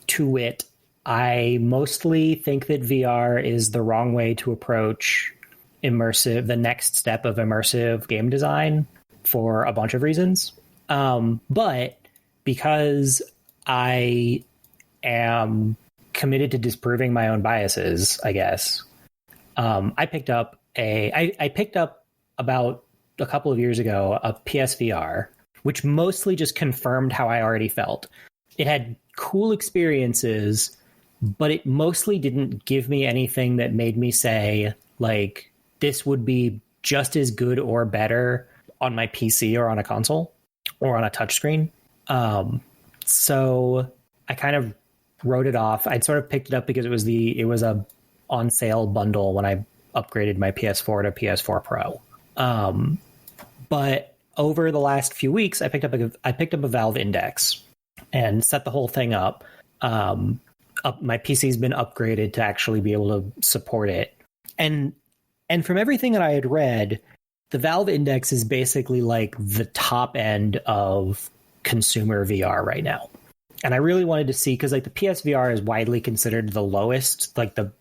To wit, I mostly think that VR is the wrong way to approach the next step of immersive game design for a bunch of reasons. But because I am committed to disproving my own biases, I guess, I picked up about a couple of years ago a PSVR, which mostly just confirmed how I already felt. It had cool experiences, but it mostly didn't give me anything that made me say, like, this would be just as good or better on my PC or on a console or on a touchscreen. So I kind of wrote it off. I'd sort of picked it up because it was a on sale bundle when I upgraded my PS4 to PS4 Pro. But over the last few weeks, I picked up a Valve Index and set the whole thing up. My PC's been upgraded to actually be able to support it. And from everything that I had read, the Valve Index is basically like the top end of consumer VR right now. And I really wanted to see, because like the PSVR is widely considered the lowest, like the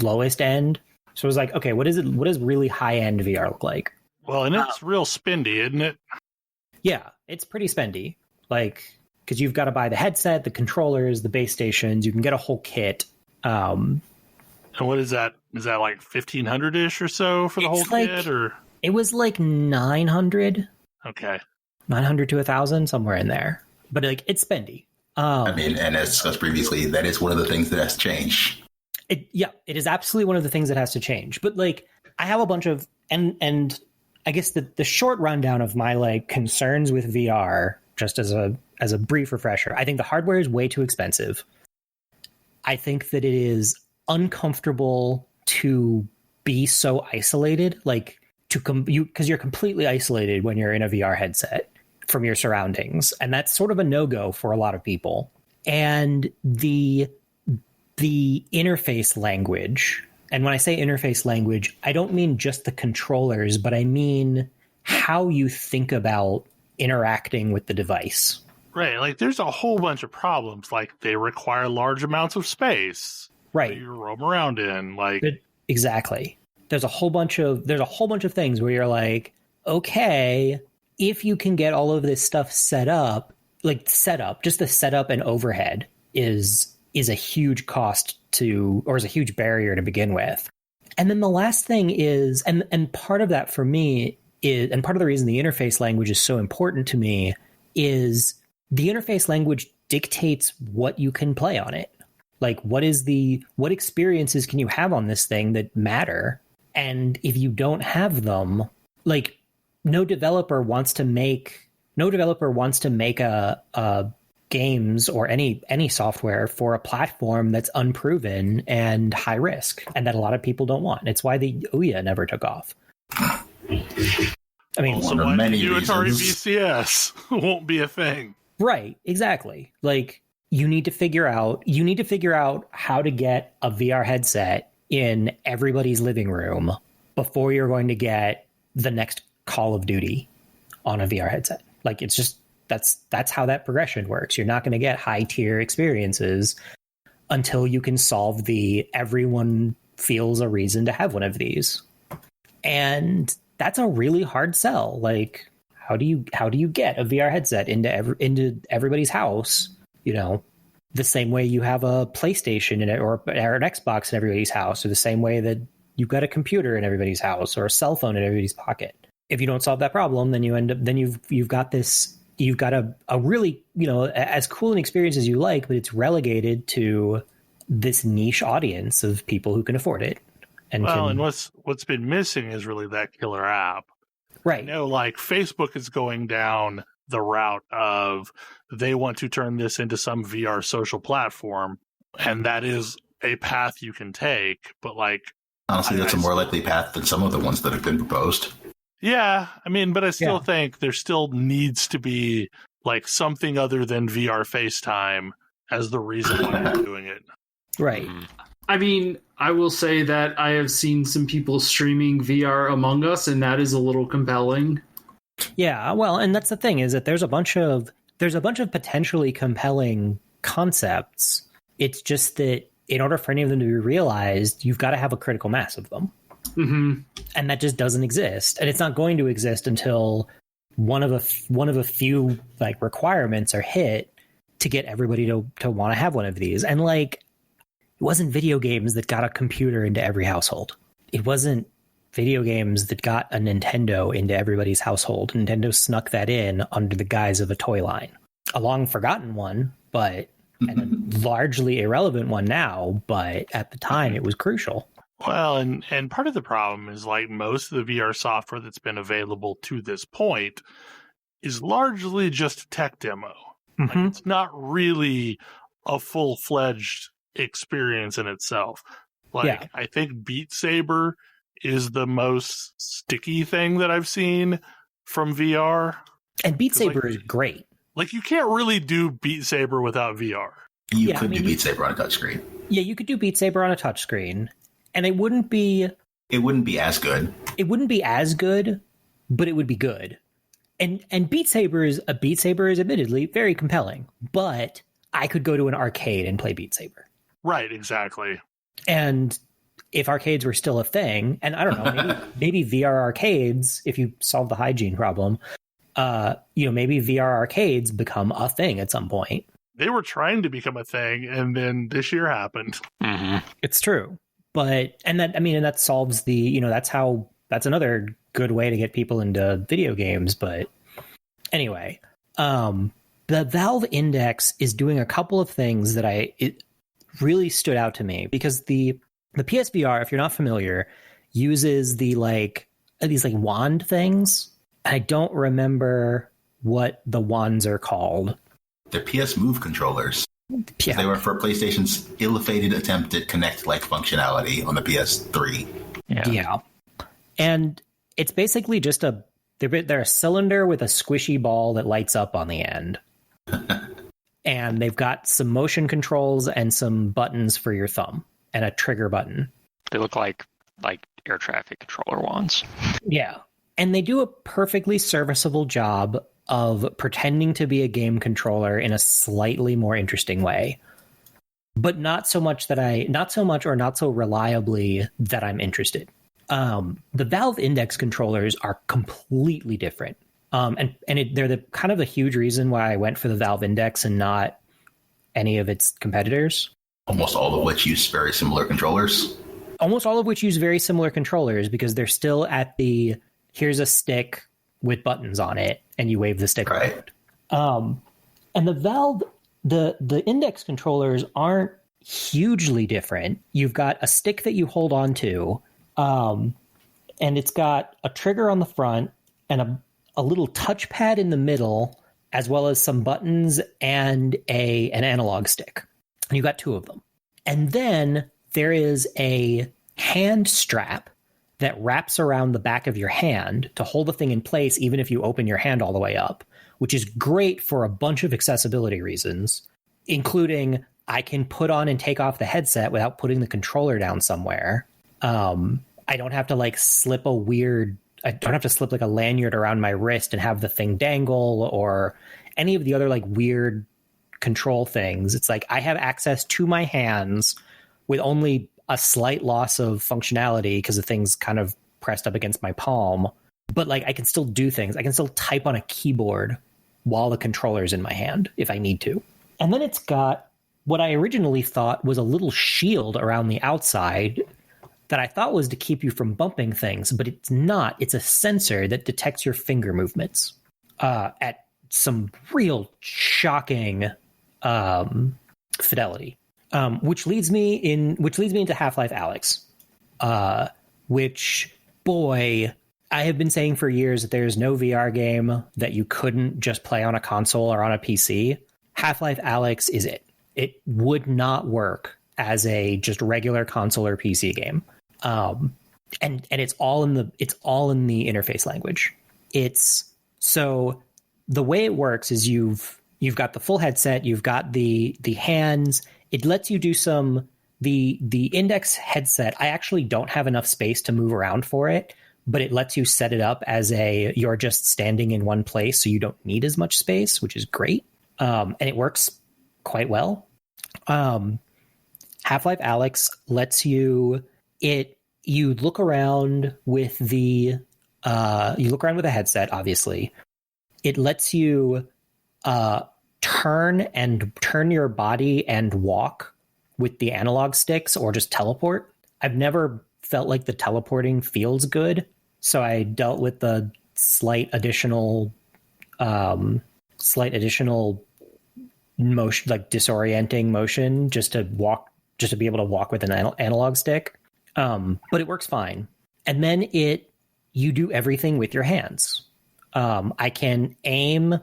lowest end. So I was like, okay, what does really high end VR look like? Well, and it's real spendy, isn't it? Yeah, it's pretty spendy. Like, because you've got to buy the headset, the controllers, the base stations. You can get a whole kit. And what is that? Is that like 1,500-ish or so for the whole kit? Or it was like 900. Okay, 900 to 1,000, somewhere in there. But like, it's spendy. I mean, and as discussed previously, that is one of the things that has changed. It is absolutely one of the things that has to change. But like, I have a bunch of and I guess the short rundown of my like concerns with VR, just as a brief refresher. I think the hardware is way too expensive. I think that it is uncomfortable to be so isolated, like because you're completely isolated when you're in a VR headset from your surroundings, and that's sort of a no-go for a lot of people. And the interface language, and when I say interface language, I don't mean just the controllers, but I mean how you think about interacting with the device. Right, like there's a whole bunch of problems. Like they require large amounts of space, right? That you roam around in, like exactly. There's a whole bunch of things where you're like, okay, if you can get all of this stuff set up, just the setup and overhead is a huge cost or is a huge barrier to begin with. And then the last thing is, and part of that for me is, and part of the reason the interface language is so important to me is the interface language dictates what you can play on it. Like, what experiences can you have on this thing that matter? And if you don't have them, like, no developer wants to make a games or any software for a platform that's unproven and high risk, and that a lot of people don't want. It's why the Ouya never took off. I mean, also why the Atari VCS won't be a thing. Right, exactly. Like, you need to figure out how to get a VR headset in everybody's living room before you're going to get the next Call of Duty on a VR headset. Like, it's just that's how that progression works. You're not going to get high tier experiences until you can solve the everyone feels a reason to have one of these. And that's a really hard sell. Like, how do you get a VR headset into everybody's house? You know, the same way you have a PlayStation in it or an Xbox in everybody's house, or the same way that you've got a computer in everybody's house or a cell phone in everybody's pocket. If you don't solve that problem, then you've got a really, you know, as cool an experience as you like, but it's relegated to this niche audience of people who can afford it. And what's been missing is really that killer app. Right. You know, like Facebook is going down the route of they want to turn this into some VR social platform, and that is a path you can take. But like, honestly, that's a more likely path than some of the ones that have been proposed. Yeah, I mean, but I still think there still needs to be like something other than VR FaceTime as the reason why I'm doing it. Right. I mean, I will say that I have seen some people streaming VR Among Us, and that is a little compelling. Yeah, well, and that's the thing, is that there's a bunch of potentially compelling concepts. It's just that in order for any of them to be realized, you've got to have a critical mass of them. Mm-hmm. And that just doesn't exist. And it's not going to exist until one of a few like requirements are hit to get everybody to want to have one of these. And like, it wasn't video games that got a computer into every household. It wasn't video games that got a Nintendo into everybody's household. Nintendo snuck that in under the guise of a toy line. A long forgotten one, but and a largely irrelevant one now, but at the time it was crucial. Well, and part of the problem is like most of the VR software that's been available to this point is largely just a tech demo. Mm-hmm. Like, it's not really a full-fledged experience in itself. Like, Yeah. I think Beat Saber is the most sticky thing that I've seen from VR. And Beat Saber is great. Like, you can't really do Beat Saber without VR. You could do Beat Saber on a touchscreen. Yeah, you could do Beat Saber on a touchscreen, and it wouldn't be as good. It wouldn't be as good, but it would be good. And Beat Saber is admittedly very compelling, but I could go to an arcade and play Beat Saber. Right, exactly. And if arcades were still a thing, and I don't know, maybe VR arcades, if you solve the hygiene problem, maybe VR arcades become a thing at some point. They were trying to become a thing, and then this year happened. Mm-hmm. It's true. And that solves that's another good way to get people into video games. But anyway, the Valve Index is doing a couple of things that it really stood out to me, because the PSVR, if you're not familiar, uses these wand things. I don't remember what the wands are called. They're PS Move controllers. Yeah. They were for PlayStation's ill-fated attempt at Kinect-like functionality on the PS3. Yeah. And it's basically just they're a cylinder with a squishy ball that lights up on the end. And they've got some motion controls and some buttons for your thumb and a trigger button. They look like air traffic controller wands. Yeah. And they do a perfectly serviceable job of pretending to be a game controller in a slightly more interesting way. But not so much or not so reliably that I'm interested. The Valve Index controllers are completely different. They're the kind of the huge reason why I went for the Valve Index and not any of its competitors. Almost all of which use very similar controllers. Because they're still at the here's a stick with buttons on it and you wave the stick right. around. And the Valve, the Index controllers aren't hugely different. You've got a stick that you hold on to, and it's got a trigger on the front and a little touchpad in the middle, as well as some buttons and an analog stick. And you got two of them. And then there is a hand strap that wraps around the back of your hand to hold the thing in place, even if you open your hand all the way up, which is great for a bunch of accessibility reasons, including I can put on and take off the headset without putting the controller down somewhere. I don't have to slip like a lanyard around my wrist and have the thing dangle or any of the other weird control things. It's like I have access to my hands with only a slight loss of functionality because the thing's kind of pressed up against my palm. But I can still do things. I can still type on a keyboard while the controller's in my hand if I need to. And then it's got what I originally thought was a little shield around the outside that I thought was to keep you from bumping things, but it's not. It's a sensor that detects your finger movements at some real shocking fidelity. Which leads me into Half-Life Alyx, which, boy, I have been saying for years that there's no VR game that you couldn't just play on a console or on a PC. Half-Life Alyx is it. It would not work as a just regular console or PC game. And it's all in the interface language. the way it works is you've got the full headset, you've got the hands. It lets you do the index headset. I actually don't have enough space to move around for it, but it lets you set it up as you're just standing in one place, so you don't need as much space, which is great. And it works quite well. Half-Life Alyx lets you look around with the headset, obviously. It lets you turn your body and walk with the analog sticks or just teleport. I've never felt like the teleporting feels good, so I dealt with the slight additional motion, like disorienting motion, just to be able to walk with an analog stick. But it works fine. And then you do everything with your hands. I can aim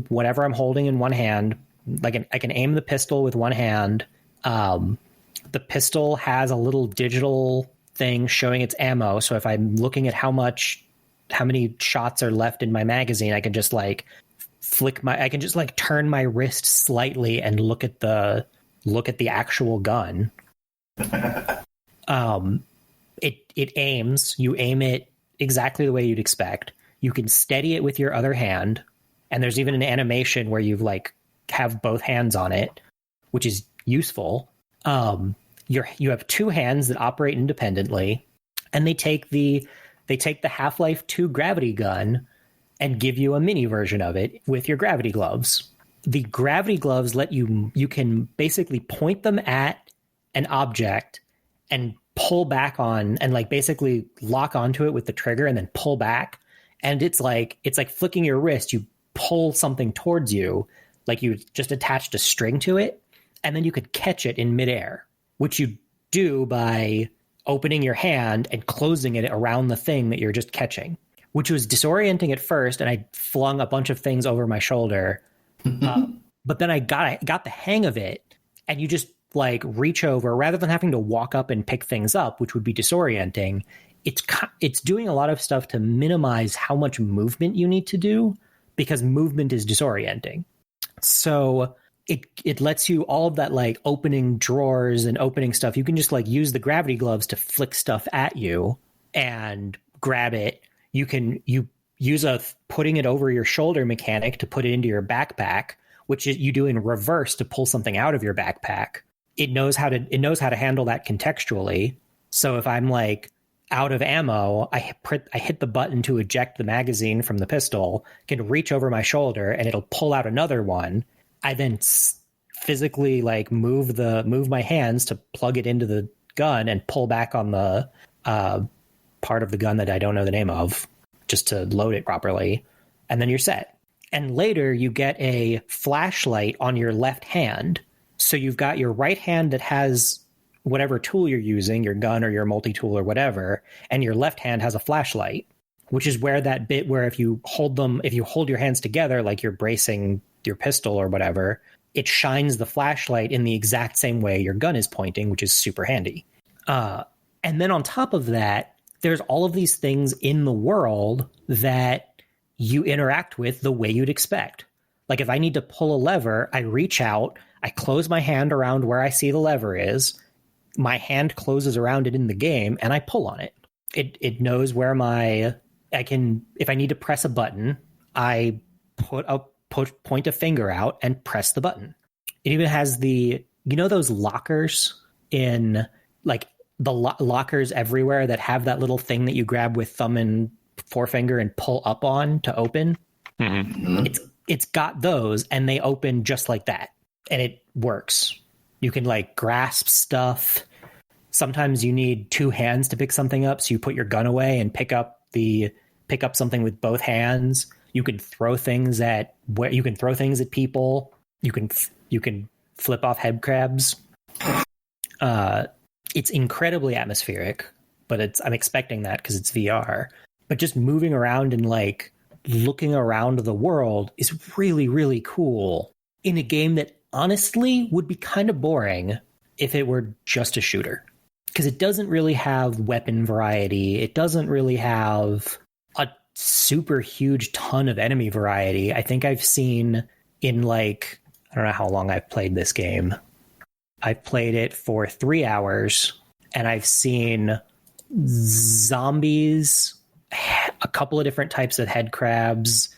whatever I'm holding in one hand. Like I can aim the pistol with one hand. The pistol has a little digital thing showing its ammo. So if I'm looking at how many shots are left in my magazine, I can just like turn my wrist slightly and look at the actual gun. It aims. You aim it exactly the way you'd expect. You can steady it with your other hand, and there's even an animation where you've like have both hands on it, which is useful. You have two hands that operate independently, and they take the Half-Life 2 gravity gun and give you a mini version of it with your gravity gloves. The gravity gloves let you can basically point them at an object and pull back on, and like basically lock onto it with the trigger and then pull back. And it's like flicking your wrist. You pull something towards you, like you just attached a string to it, and then you could catch it in midair, which you do by opening your hand and closing it around the thing that you're just catching, which was disorienting at first. And I flung a bunch of things over my shoulder. But then I got the hang of it, and you just like reach over rather than having to walk up and pick things up, which would be disorienting. It's doing a lot of stuff to minimize how much movement you need to do, because movement is disorienting. So it lets you all of that, like opening drawers and opening stuff. You can just like use the gravity gloves to flick stuff at you and grab it. You use a putting it over your shoulder mechanic to put it into your backpack, which you do in reverse to pull something out of your backpack. It knows how to handle that contextually. So if I'm like out of ammo, I hit the button to eject the magazine from the pistol, can reach over my shoulder, and it'll pull out another one. I then physically like move my hands to plug it into the gun and pull back on the part of the gun that I don't know the name of, just to load it properly, and then you're set. And later you get a flashlight on your left hand. So you've got your right hand that has whatever tool you're using, your gun or your multi-tool or whatever, and your left hand has a flashlight, which is where that bit where if you hold your hands together like you're bracing your pistol or whatever, it shines the flashlight in the exact same way your gun is pointing, which is super handy. And then on top of that, there's all of these things in the world that you interact with the way you'd expect. Like if I need to pull a lever, I reach out, I close my hand around where I see the lever is, my hand closes around it in the game, and I pull on it. It knows where if I need to press a button, I point a finger out and press the button. It even has those lockers in like the lockers everywhere that have that little thing that you grab with thumb and forefinger and pull up on to open. Mm-hmm. It's got those, and they open just like that, and it works. You can like grasp stuff. Sometimes you need two hands to pick something up, so you put your gun away and pick up something with both hands. You can throw things at people. You can flip off head crabs. It's incredibly atmospheric, but I'm expecting that because it's VR. But just moving around and like looking around the world is really, really cool in a game that honestly would be kind of boring if it were just a shooter, because it doesn't really have weapon variety. It doesn't really have a super huge ton of enemy variety. I think I've seen in like, I don't know how long I've played this game. I've played it for 3 hours, and I've seen zombies, a couple of different types of head crabs,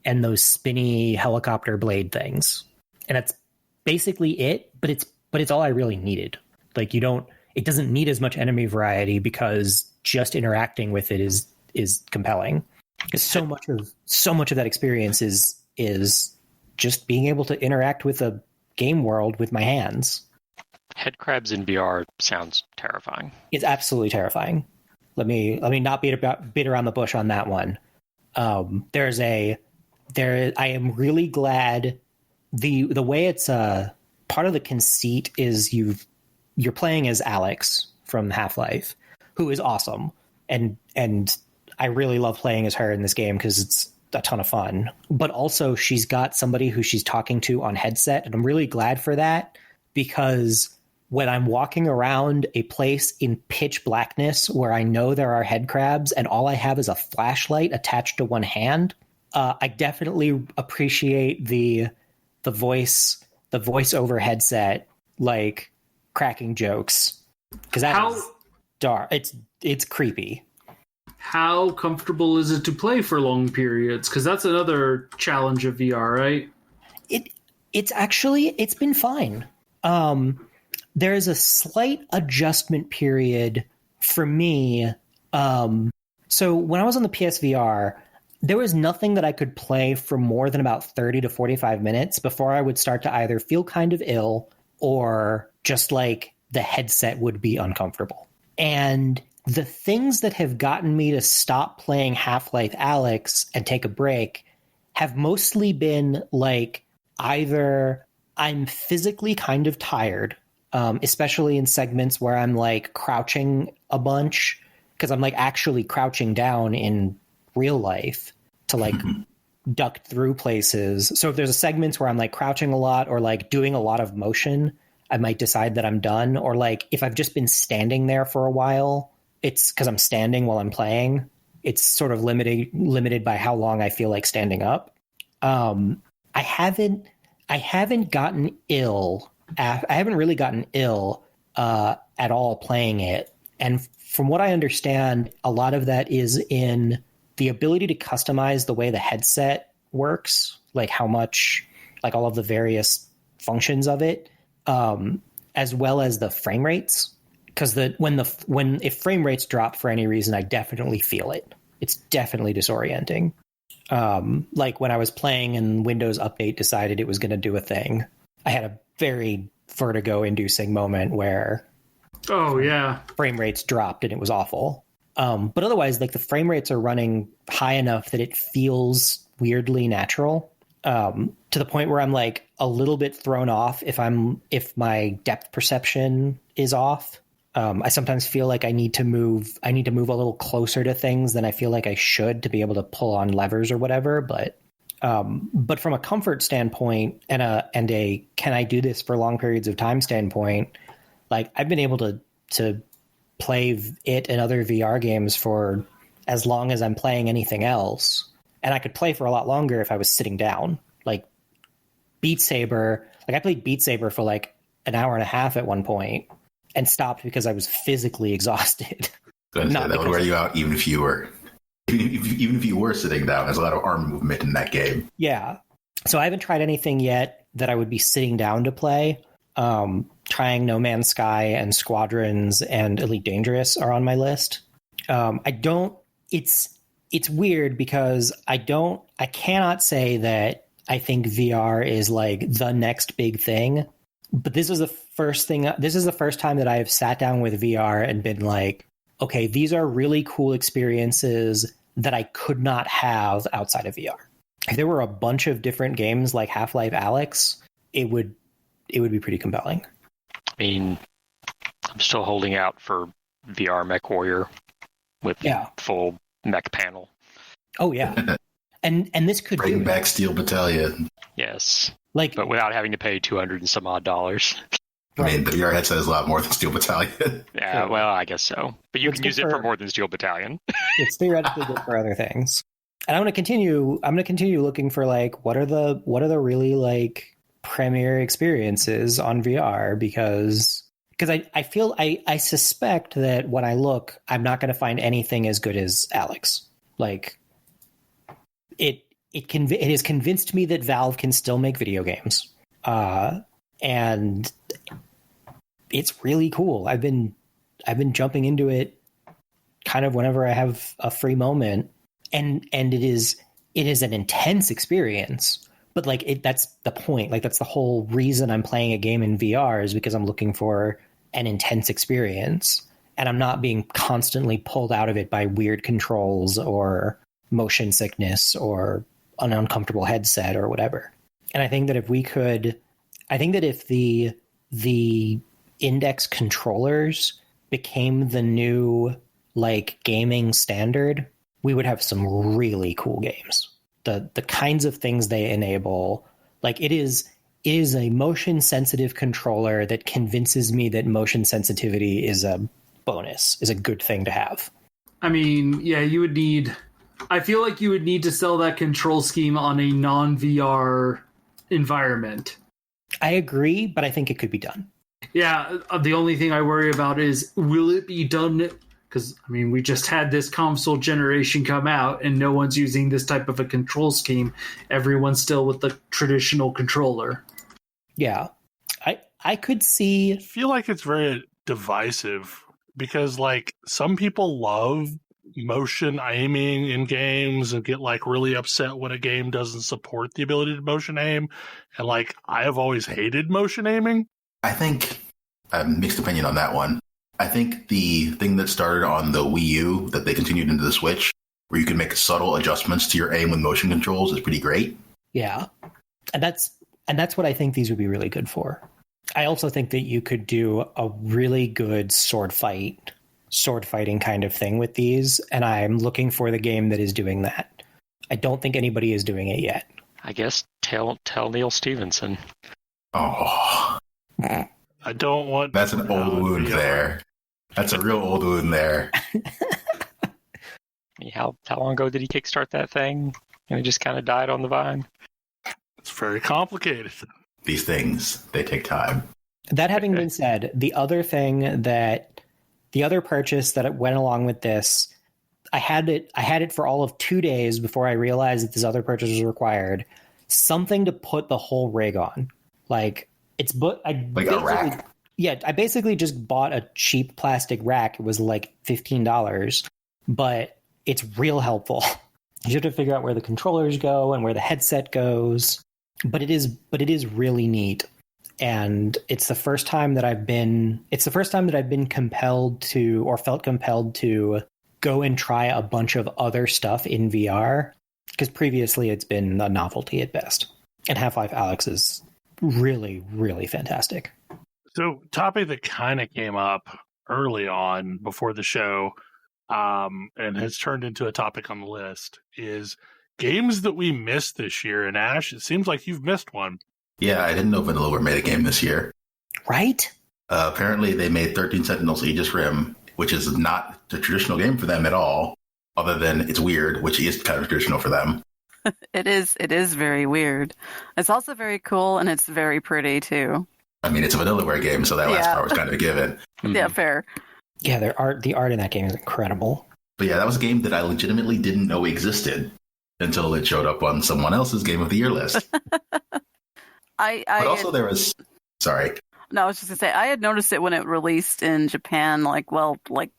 and those spinny helicopter blade things. And that's basically it, but it's all I really needed. Like, it doesn't need as much enemy variety because just interacting with it is compelling. Because so much of that experience is just being able to interact with a game world with my hands. Head crabs in VR sounds terrifying. It's absolutely terrifying. Let me not beat around the bush on that one. I am really glad the way it's part of the conceit is you're playing as Alyx from Half-Life, who is awesome, and I really love playing as her in this game because it's a ton of fun. But also she's got somebody who she's talking to on headset, and I'm really glad for that, because when I'm walking around a place in pitch blackness where I know there are head crabs and all I have is a flashlight attached to one hand, I definitely appreciate the voice-over headset, like, cracking jokes, because that's dark. It's creepy. How comfortable is it to play for long periods? Because that's another challenge of VR, right? It's been fine. There is a slight adjustment period for me. So when I was on the PSVR, there was nothing that I could play for more than about 30 to 45 minutes before I would start to either feel kind of ill or just like the headset would be uncomfortable. And the things that have gotten me to stop playing Half-Life Alyx and take a break have mostly been like, either I'm physically kind of tired, especially in segments where I'm like crouching a bunch, because I'm like actually crouching down in real life to like duck through places. So if there's a segments where I'm like crouching a lot or like doing a lot of motion, I might decide that I'm done. Or like if I've just been standing there for a while, it's because I'm standing while I'm playing. It's sort of limited by how long I feel like standing up. I haven't gotten ill. I haven't really gotten ill at all playing it. And from what I understand, a lot of that is in the ability to customize the way the headset works, like how much, like all of the various functions of it, as well as the frame rates. Because if frame rates drop for any reason, I definitely feel it. It's definitely disorienting. Like when I was playing and Windows Update decided it was going to do a thing, I had a very vertigo-inducing moment where frame rates dropped and it was awful. But otherwise, like the frame rates are running high enough that it feels weirdly natural, to the point where I'm like a little bit thrown off if my depth perception is off. I sometimes feel like I need to move a little closer to things than I feel like I should to be able to pull on levers or whatever. But from a comfort standpoint and a can I do this for long periods of time standpoint, like I've been able to play it and other VR games for as long as I'm playing anything else. And I could play for a lot longer if I was sitting down. Like Beat Saber, like I played Beat Saber for like an hour and a half at one point and stopped because I was physically exhausted. That would wear you out even if you were sitting down. There's a lot of arm movement in that game. Yeah. So I haven't tried anything yet that I would be sitting down to play. Trying No Man's Sky and Squadrons and Elite Dangerous are on my list. It's weird because I cannot say that I think VR is like the next big thing, but this is the first time that I have sat down with VR and been like, okay, these are really cool experiences that I could not have outside of VR. If there were a bunch of different games like Half-Life Alyx, it would be pretty compelling. I mean, I'm still holding out for VR Mechwarrior with full mech panel. Oh yeah, and this could bring back Steel Battalion. Yes, but without having to pay $200 and some odd. I mean, the VR headset is a lot more than Steel Battalion. Yeah, well, I guess so. But you can use it for more than Steel Battalion. It's theoretically good for other things. And I'm going to continue looking for like what are the really like premier experiences on VR, because I suspect that when I look, I'm not going to find anything as good as Alyx. Like it has convinced me that Valve can still make video games. And it's really cool. I've been jumping into it kind of whenever I have a free moment, and it is an intense experience. But like that's the point. Like that's the whole reason I'm playing a game in VR, is because I'm looking for an intense experience, and I'm not being constantly pulled out of it by weird controls or motion sickness or an uncomfortable headset or whatever. And I think that if the Index controllers became the new like gaming standard, we would have some really cool games. The kinds of things they enable, like it is a motion sensitive controller that convinces me that motion sensitivity is a bonus, is a good thing to have. I mean, yeah, I feel like you would need to sell that control scheme on a non-VR environment. I agree, but I think it could be done. Yeah, the only thing I worry about is, will it be done? Because, I mean, we just had this console generation come out, and no one's using this type of a control scheme. Everyone's still with the traditional controller. Yeah. I could see... I feel like it's very divisive, because, like, some people love motion aiming in games and get, like, really upset when a game doesn't support the ability to motion aim. And, like, I have always hated motion aiming. I think I have a mixed opinion on that one. I think the thing that started on the Wii U that they continued into the Switch, where you can make subtle adjustments to your aim with motion controls, is pretty great. Yeah. And that's what I think these would be really good for. I also think that you could do a really good sword fighting kind of thing with these, and I'm looking for the game that is doing that. I don't think anybody is doing it yet. I guess tell Neil Stevenson. Oh. I don't want... That's an old wound there. That's a real old wound there. How long ago did he kickstart that thing? And it just kind of died on the vine? It's very complicated. These things, they take time. That having been said, the other purchase that went along with this, I had it for all of 2 days before I realized that this other purchase was required. Something to put the whole rig on. Like, a rack? Yeah, I basically just bought a cheap plastic rack. It was like $15, but it's real helpful. You have to figure out where the controllers go and where the headset goes. But it is really neat. And it's the first time that I've been compelled to, or felt compelled to, go and try a bunch of other stuff in VR, because previously it's been a novelty at best. And Half-Life Alyx is really, really fantastic. So, topic that kind of came up early on before the show, and has turned into a topic on the list, is games that we missed this year. And Ash, it seems like you've missed one. Yeah, I didn't know Vanillaware made a game this year. Right? Apparently they made 13 Sentinels Aegis Rim, which is not a traditional game for them at all, other than it's weird, which is kind of traditional for them. It is very weird. It's also very cool, and it's very pretty, too. I mean, it's a Vanillaware game, so that last part was kind of a given. Yeah, fair. Yeah, the art in that game is incredible. But yeah, that was a game that I legitimately didn't know existed until it showed up on someone else's Game of the Year list. But also there was... Sorry. No, I was just going to say, I had noticed it when it released in Japan, like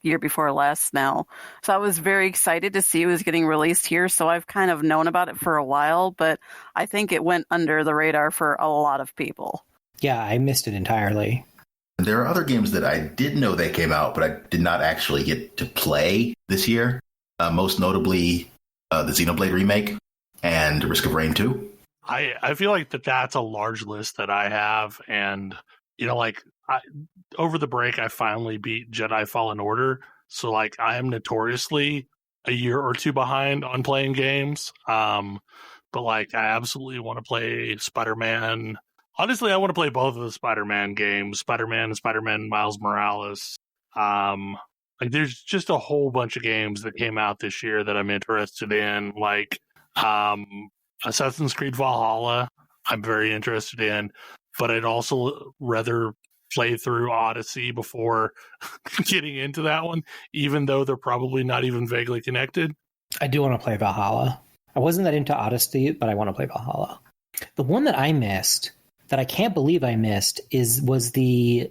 year before last now. So I was very excited to see it was getting released here. So I've kind of known about it for a while, but I think it went under the radar for a lot of people. Yeah, I missed it entirely. There are other games that I did know they came out, but I did not actually get to play this year. Most notably, the Xenoblade remake and Risk of Rain 2. I feel like that's a large list that I have, and over the break I finally beat Jedi Fallen Order, so like I am notoriously a year or two behind on playing games. But like I absolutely want to play Spider-Man. Honestly, I want to play both of the Spider-Man games, Spider-Man and Spider-Man Miles Morales. Like, there's just a whole bunch of games that came out this year that I'm interested in, like Assassin's Creed Valhalla. I'm very interested in, but I'd also rather play through Odyssey before getting into that one, even though they're probably not even vaguely connected. I do want to play Valhalla. I wasn't that into Odyssey, but I want to play Valhalla. The one that I missed, that I can't believe I missed, was the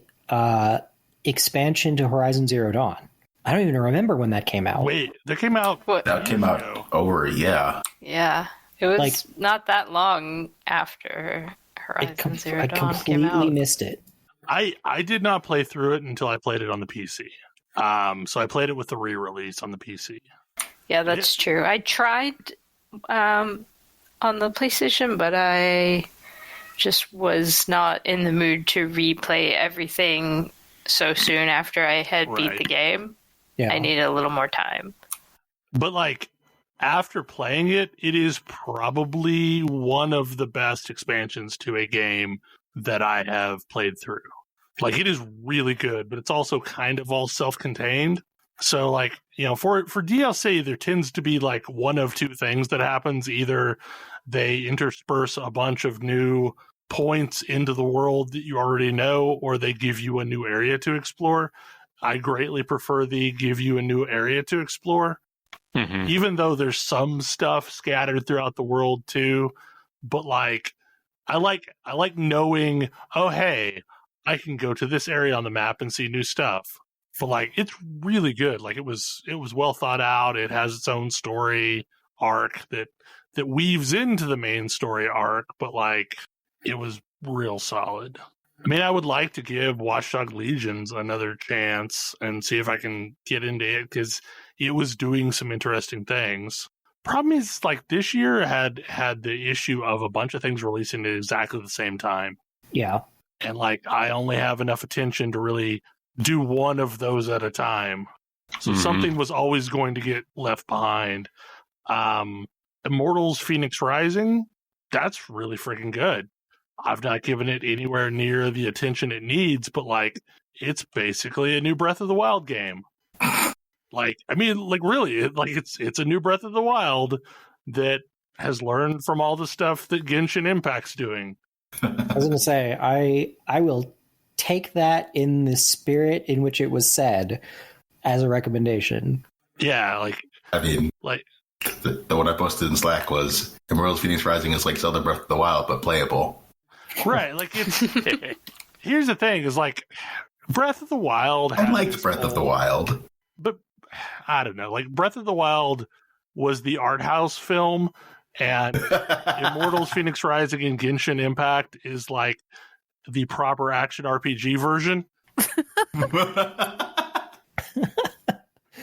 expansion to Horizon Zero Dawn. I don't even remember when that came out. Wait, that came out? What? That came out over, Yeah, it was not that long after Horizon Zero Dawn came out. I completely missed it. I did not play through it until I played it on the PC. So I played it with the re-release on the PC. Yeah, that's true. I tried on the PlayStation, but I just was not in the mood to replay everything so soon after I had beat the game. Yeah. I needed a little more time. But like, after playing it, it is probably one of the best expansions to a game that I have played through. Like, it is really good, but it's also kind of all self-contained. So, like, you know, for DLC, there tends to be like one of two things that happens. Either they intersperse a bunch of new points into the world that you already know, or they give you a new area to explore. I greatly prefer the give you a new area to explore, even though there's some stuff scattered throughout the world too. But like, I like knowing, oh, hey, I can go to this area on the map and see new stuff. But like, it's really good. Like, it was well thought out. It has its own story arc that weaves into the main story arc, but like, it was real solid. I mean, I would like to give Watchdog Legions another chance and see if I can get into it, because it was doing some interesting things. Problem is, like, this year had the issue of a bunch of things releasing at exactly the same time. Yeah. And like, I only have enough attention to really do one of those at a time. So something was always going to get left behind. Immortals Phoenix Rising, that's really freaking good. I've not given it anywhere near the attention it needs, but like, it's basically a new Breath of the Wild game. Like, I mean, like, really, it's a new Breath of the Wild that has learned from all the stuff that Genshin Impact's doing. I was going to say, I will take that in the spirit in which it was said as a recommendation. Yeah, like, I mean, like, the one I posted in Slack was Immortals Phoenix Rising is like Zelda Breath of the Wild, but playable. Right, like, it's here's the thing, is like, Breath of the Wild I liked Breath of the Wild. But I don't know, like, Breath of the Wild was the art house film, and Immortals Phoenix Rising and Genshin Impact is like the proper action RPG version.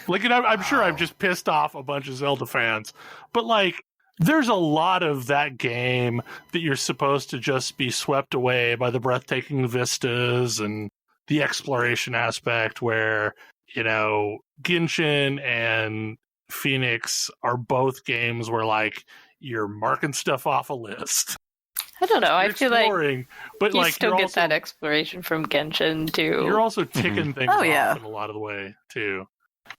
Like, and I'm sure I've just pissed off a bunch of Zelda fans, but like, there's a lot of that game that you're supposed to just be swept away by the breathtaking vistas and the exploration aspect, where, you know, Genshin and Phoenix are both games where like, you're marking stuff off a list. I don't know. I feel like but you like, still get that exploration from Genshin too. You're also ticking things off in a lot of the way too.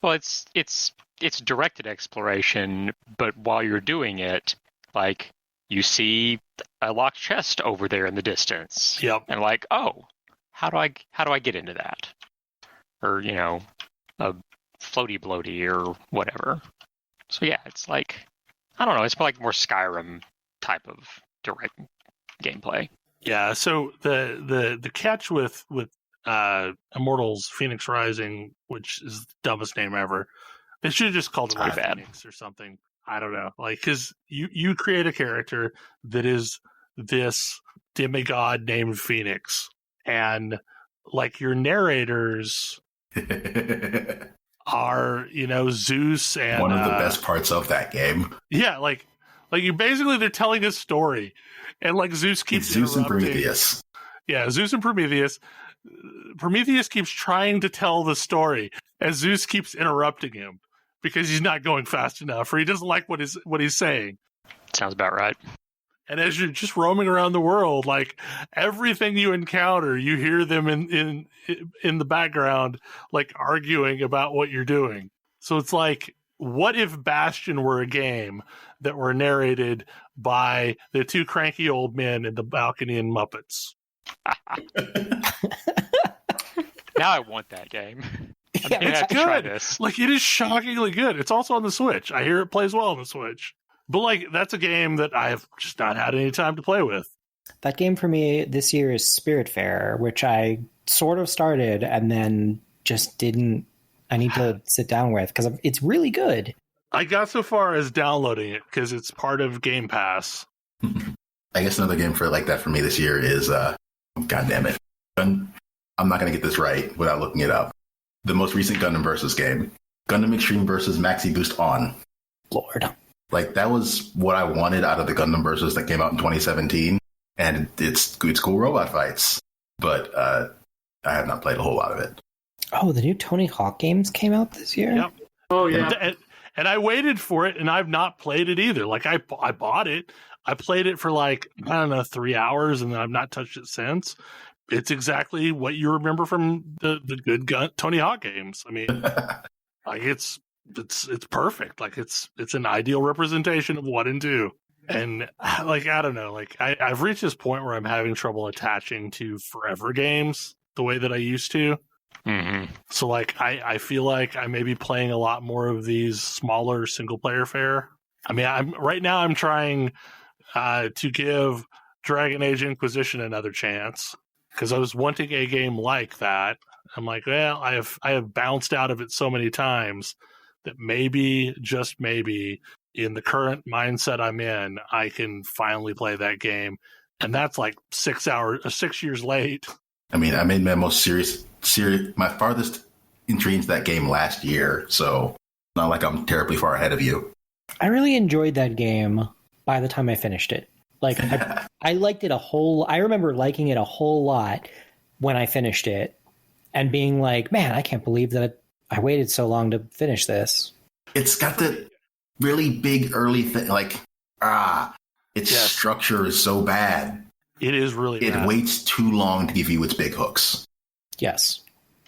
Well, it's directed exploration, but while you're doing it, like, you see a locked chest over there in the distance. Yep. And like, oh, how do I get into that? Or, you know, a floaty bloaty or whatever. So yeah, it's like, I don't know, it's like more Skyrim type of direct gameplay. Yeah, so the catch with Immortals Phoenix Rising, which is the dumbest name ever, they should have just called it Phoenix or something. I don't know, like, because you create a character that is this demigod named Phoenix, and like, your narrators are, you know, Zeus and one of the best parts of that game. Yeah, like you basically, they're telling a story, and like, Zeus keeps Zeus and Prometheus. Yeah, Zeus and Prometheus. Prometheus keeps trying to tell the story as Zeus keeps interrupting him because he's not going fast enough, or he doesn't like what he's saying. Sounds about right. And as you're just roaming around the world, like everything you encounter, you hear them in the background, like arguing about what you're doing. So it's like, what if Bastion were a game that were narrated by the two cranky old men in the balcony in Muppets? Now I want that game. Yeah, it's good. Try this. Like, it is shockingly good. It's also on the Switch. I hear it plays well on the Switch. But like, that's a game that I have just not had any time to play with. That game for me this year is Spiritfarer, which I sort of started and then just didn't. I need to sit down with because it's really good. I got so far as downloading it because it's part of Game Pass. I guess another game for like that for me this year is God damn it. I'm not going to get this right without looking it up. The most recent Gundam Versus game, Gundam Extreme versus Maxi Boost On. Lord. Like, that was what I wanted out of the Gundam Versus that came out in 2017, and it's cool robot fights, but I have not played a whole lot of it. Oh, the new Tony Hawk games came out this year? Yep. Oh, yeah. And I waited for it, and I've not played it either. Like, I bought it. I played it for, like, I don't know, 3 hours, and then I've not touched it since. It's exactly what you remember from the good Tony Hawk games. I mean, like, it's perfect. Like, it's an ideal representation of 1 and 2. And, like, I don't know. Like, I've reached this point where I'm having trouble attaching to forever games the way that I used to. Mm-hmm. So, like, I feel like I may be playing a lot more of these smaller single-player fare. I mean, right now I'm trying to give Dragon Age Inquisition another chance because I was wanting a game like that. I'm like, well, I have bounced out of it so many times that maybe, just maybe, in the current mindset I'm in, I can finally play that game. And that's like 6 years late. I mean, I made my most serious, my farthest entry into that game last year, so not like I'm terribly far ahead of you. I really enjoyed that game by the time I finished it. Like, I liked it I remember liking it a whole lot when I finished it and being like, man, I can't believe that I waited so long to finish this. It's got the really big early thing, like, its structure is so bad. It is really bad. It waits too long to give you its big hooks. Yes.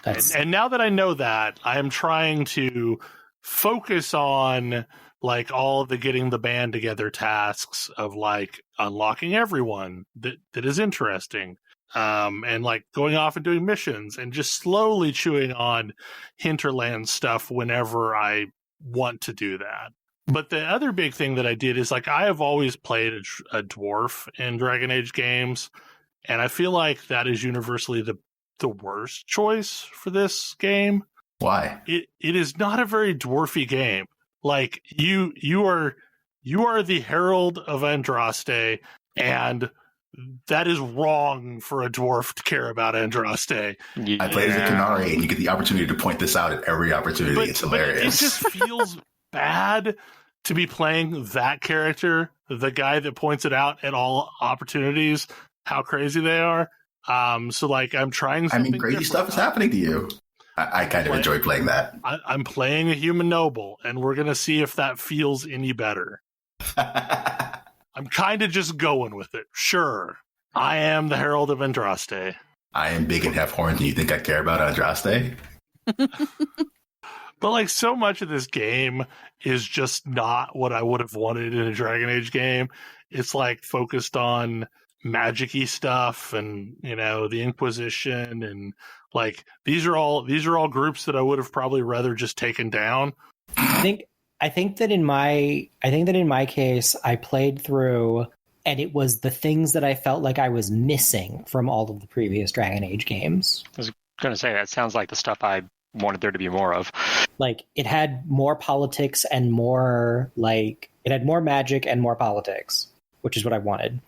And now that I know that, I am trying to focus on like all of the getting the band together tasks of like unlocking everyone that is interesting. And like going off and doing missions and just slowly chewing on hinterland stuff whenever I want to do that. But the other big thing that I did is like I have always played a dwarf in Dragon Age games, and I feel like that is universally the worst choice for this game. Why? It is not a very dwarfy game. Like you are the Herald of Andraste, and that is wrong for a dwarf to care about Andraste. Yeah. I played as a Canary, and you get the opportunity to point this out at every opportunity. It's hilarious. It just feels bad to be playing that character, the guy that points it out at all opportunities, how crazy they are. So like I'm trying something crazy different. stuff is happening to you. I kind of enjoy playing that. I'm playing a human noble, and we're going to see if that feels any better. I'm kind of just going with it. Sure, I am the Herald of Andraste. I am big and have horns, and you think I care about Andraste? But like so much of this game is just not what I would have wanted in a Dragon Age game. It's like focused on magic-y stuff and, you know, the Inquisition, and like these are all groups that I would have probably rather just taken down. I think that in my case, I played through and it was the things that I felt like I was missing from all of the previous Dragon Age games. I was going to say, that sounds like the stuff I wanted there to be more of. Like, it had more politics and more, like, it had more magic and more politics, which is what I wanted.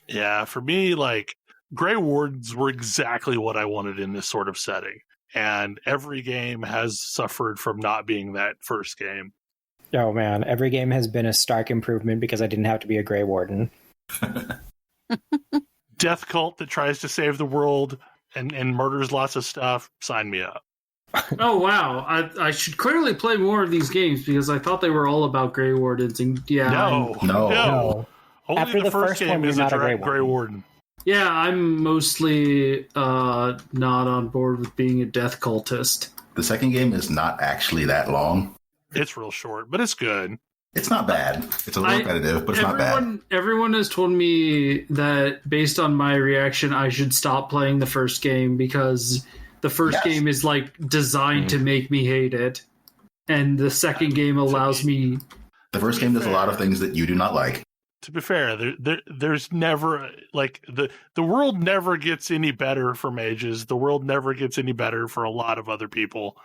Yeah, for me, like, Grey Wardens were exactly what I wanted in this sort of setting. And every game has suffered from not being that first game. Oh, man. Every game has been a stark improvement because I didn't have to be a Grey Warden. Death cult that tries to save the world and murders lots of stuff, sign me up. Oh, wow. I should clearly play more of these games because I thought they were all about Grey Wardens. And No. Only After the first game one, is you're a not a Grey Warden. Yeah, I'm mostly not on board with being a death cultist. The second game is not actually that long. It's real short, but it's good. It's not bad. It's a little repetitive, but it's not bad. Everyone has told me that based on my reaction, I should stop playing the first game because the first game is like designed to make me hate it, and the second game allows me. The first game does a lot of things that you do not like. To be fair, there's never like the world never gets any better for mages. The world never gets any better for a lot of other people.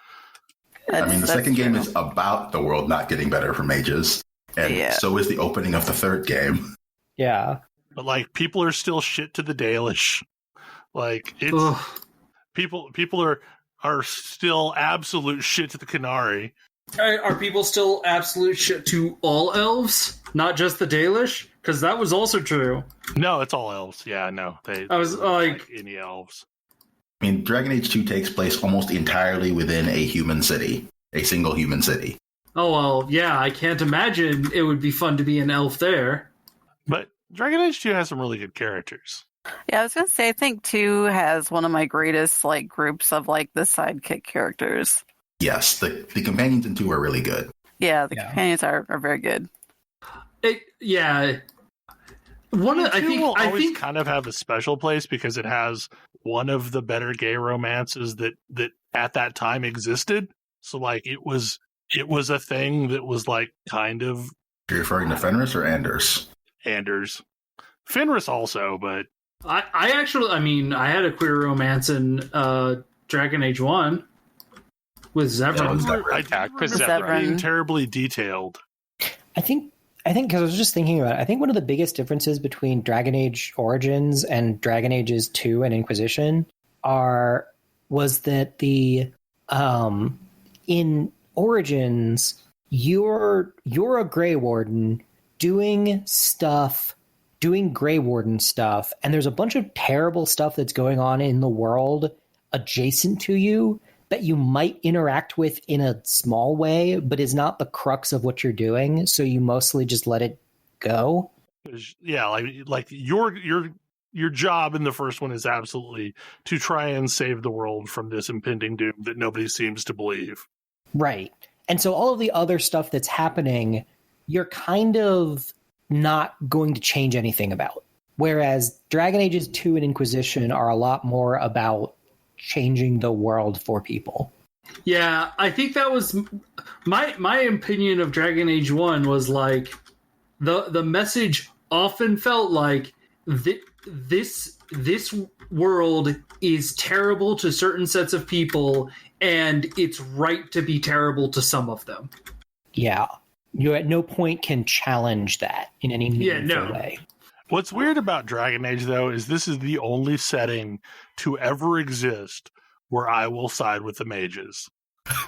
I mean, the second game is about the world not getting better for mages, and so is the opening of the third game. Yeah, but like people are still shit to the Dalish. Like it's people are still absolute shit to the Canary. Are people still absolute shit to all elves, not just the Dalish? Because that was also true. No, it's all elves. Yeah, no, I was like any elves. I mean, Dragon Age 2 takes place almost entirely within a human city, a single human city. Oh, well, yeah, I can't imagine it would be fun to be an elf there. But Dragon Age 2 has some really good characters. Yeah, I was going to say, I think 2 has one of my greatest like groups of like the sidekick characters. Yes, the companions in 2 are really good. Yeah, the companions are very good. I think kind of have a special place because it has one of the better gay romances that at that time existed. So like it was a thing that was like kind of. You're referring to Fenris or Anders? Anders. Fenris also, but I had a queer romance in Dragon Age 1 with Zevran. I do remember being terribly detailed. I think because I was just thinking about it, I think one of the biggest differences between Dragon Age Origins and Dragon Ages 2 and Inquisition was that in Origins you're a Grey Warden doing Grey Warden stuff, and there's a bunch of terrible stuff that's going on in the world adjacent to you that you might interact with in a small way, but is not the crux of what you're doing. So you mostly just let it go. Yeah, like your job in the first one is absolutely to try and save the world from this impending doom that nobody seems to believe. Right. And so all of the other stuff that's happening, you're kind of not going to change anything about. Whereas Dragon Ages 2 and Inquisition are a lot more about changing the world for people. Yeah, I think that was my opinion of Dragon Age 1 was like the message often felt like this world is terrible to certain sets of people and it's right to be terrible to some of them. Yeah. You at no point can challenge that in any meaningful way. What's weird about Dragon Age, though, is this is the only setting to ever exist where I will side with the mages.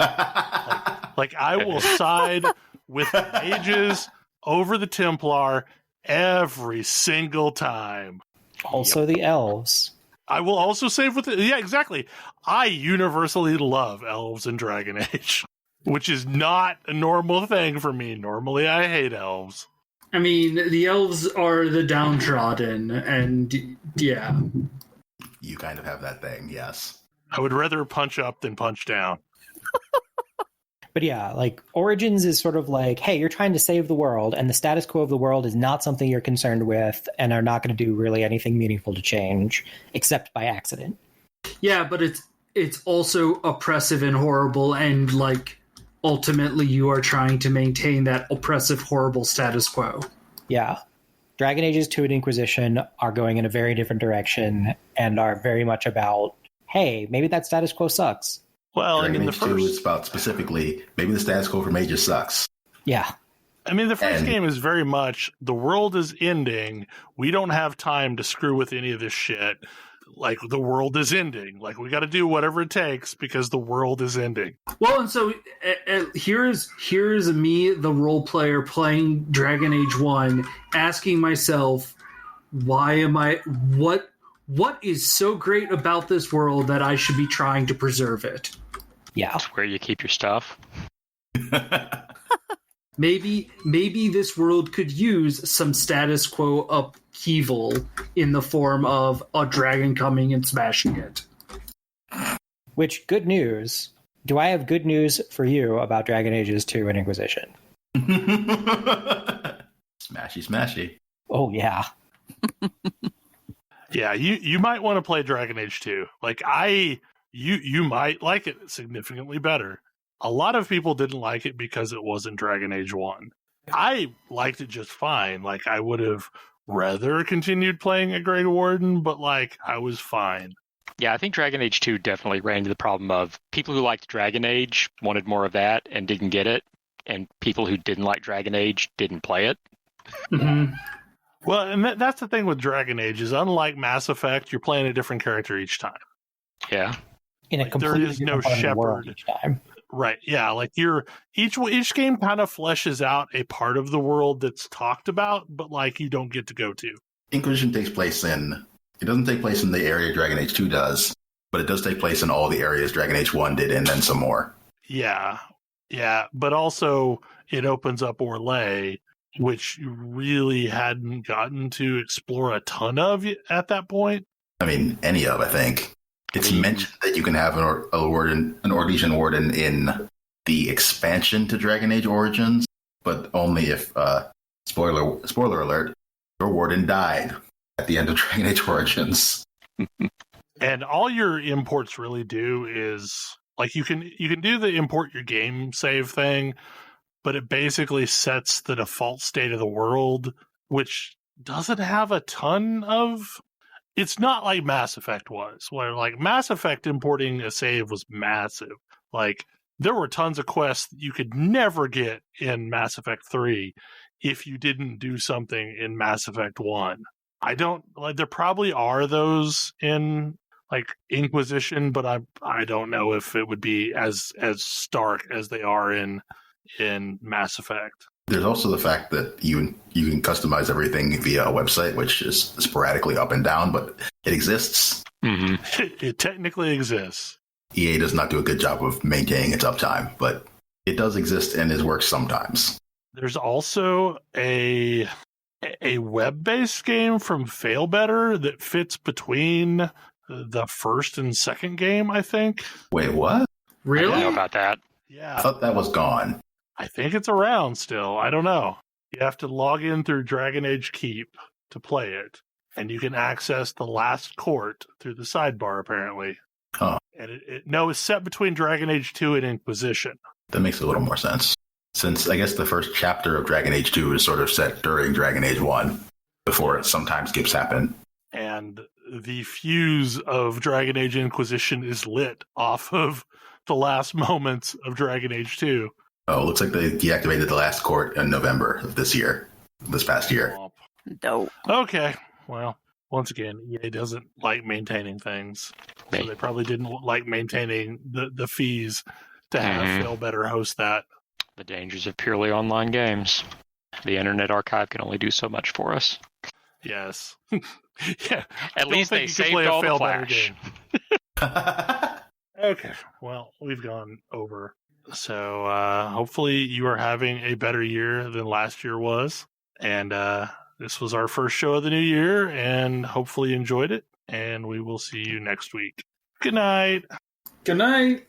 like I will side with the mages over the Templar every single time. Also the elves. I will also save with it. Yeah, exactly. I universally love elves in Dragon Age, which is not a normal thing for me. Normally, I hate elves. I mean, the elves are the downtrodden, and yeah. You kind of have that thing, yes. I would rather punch up than punch down. But yeah, like Origins is sort of like, hey, you're trying to save the world, and the status quo of the world is not something you're concerned with, and are not going to do really anything meaningful to change, except by accident. Yeah, but it's also oppressive and horrible, and like ultimately you are trying to maintain that oppressive, horrible status quo. Yeah. Dragon Ages 2 and Inquisition are going in a very different direction and are very much about, hey, maybe that status quo sucks. Well, Dragon I mean, Age 2 is about specifically, maybe the status quo for mages sucks. Yeah. I mean, the first game is very much, the world is ending. We don't have time to screw with any of this shit. Like, the world is ending. Like, we got to do whatever it takes because the world is ending. Well, and so here's me, the role player, playing Dragon Age 1, asking myself, what is so great about this world that I should be trying to preserve it? Yeah. It's where you keep your stuff. maybe this world could use some status quo upheaval in the form of a dragon coming and smashing it. Which, good news. Do I have good news for you about Dragon Ages 2 and Inquisition? Smashy. Oh, yeah. Yeah, you might want to play Dragon Age 2. Like, you might like it significantly better. A lot of people didn't like it because it wasn't Dragon Age 1. I liked it just fine. Like, I would have rather continued playing a Grey Warden, but, like, I was fine. Yeah, I think Dragon Age 2 definitely ran into the problem of people who liked Dragon Age wanted more of that and didn't get it, and people who didn't like Dragon Age didn't play it. Mm-hmm. Well, and that's the thing with Dragon Age is, unlike Mass Effect, you're playing a different character each time. Yeah. In a Like, completely there is no different part of the world shepherd. each time. Right, yeah, like each game kind of fleshes out a part of the world that's talked about, but like you don't get to go to. Inquisition takes place it doesn't take place in the area Dragon Age 2 does, but it does take place in all the areas Dragon Age 1 did, and then some more. Yeah, but also it opens up Orlais, which you really hadn't gotten to explore a ton of at that point. I mean, any of, I think. It's mentioned that you can have an Ordesian Warden in the expansion to Dragon Age Origins, but only if, spoiler alert, your Warden died at the end of Dragon Age Origins. And all your imports really do is, like, you can do the import your game save thing, but it basically sets the default state of the world, which doesn't have a ton of... It's not like Mass Effect was, where, like, Mass Effect importing a save was massive. Like, there were tons of quests that you could never get in Mass Effect 3 if you didn't do something in Mass Effect 1. There probably are those in, like, Inquisition, but I don't know if it would be as stark as they are in Mass Effect. There's also the fact that you can customize everything via a website, which is sporadically up and down, but it exists. Mm-hmm. It technically exists. EA does not do a good job of maintaining its uptime, but it does exist and it works sometimes. There's also a web-based game from Failbetter that fits between the first and second game, I think. Wait, what? Really? I don't know about that. Yeah. I thought that was gone. I think it's around still. I don't know. You have to log in through Dragon Age Keep to play it, and you can access the last court through the sidebar, apparently. Huh. And it's set between Dragon Age 2 and Inquisition. That makes a little more sense. Since I guess the first chapter of Dragon Age 2 is sort of set during Dragon Age 1, before it sometimes skips happen. And the fuse of Dragon Age Inquisition is lit off of the last moments of Dragon Age 2. Oh, looks like they deactivated the last court in November of this past year. Dope. Okay, well, once again, EA doesn't like maintaining things. So they probably didn't like maintaining the fees to have Failbetter host that. The dangers of purely online games. The Internet Archive can only do so much for us. Yes. Yeah. At least they saved all the Flash. Okay, well, we've gone over. So hopefully you are having a better year than last year was. And this was our first show of the new year, and hopefully you enjoyed it. And we will see you next week. Good night. Good night.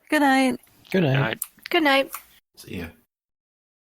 Good night. Good night. Good night. Good night. See ya.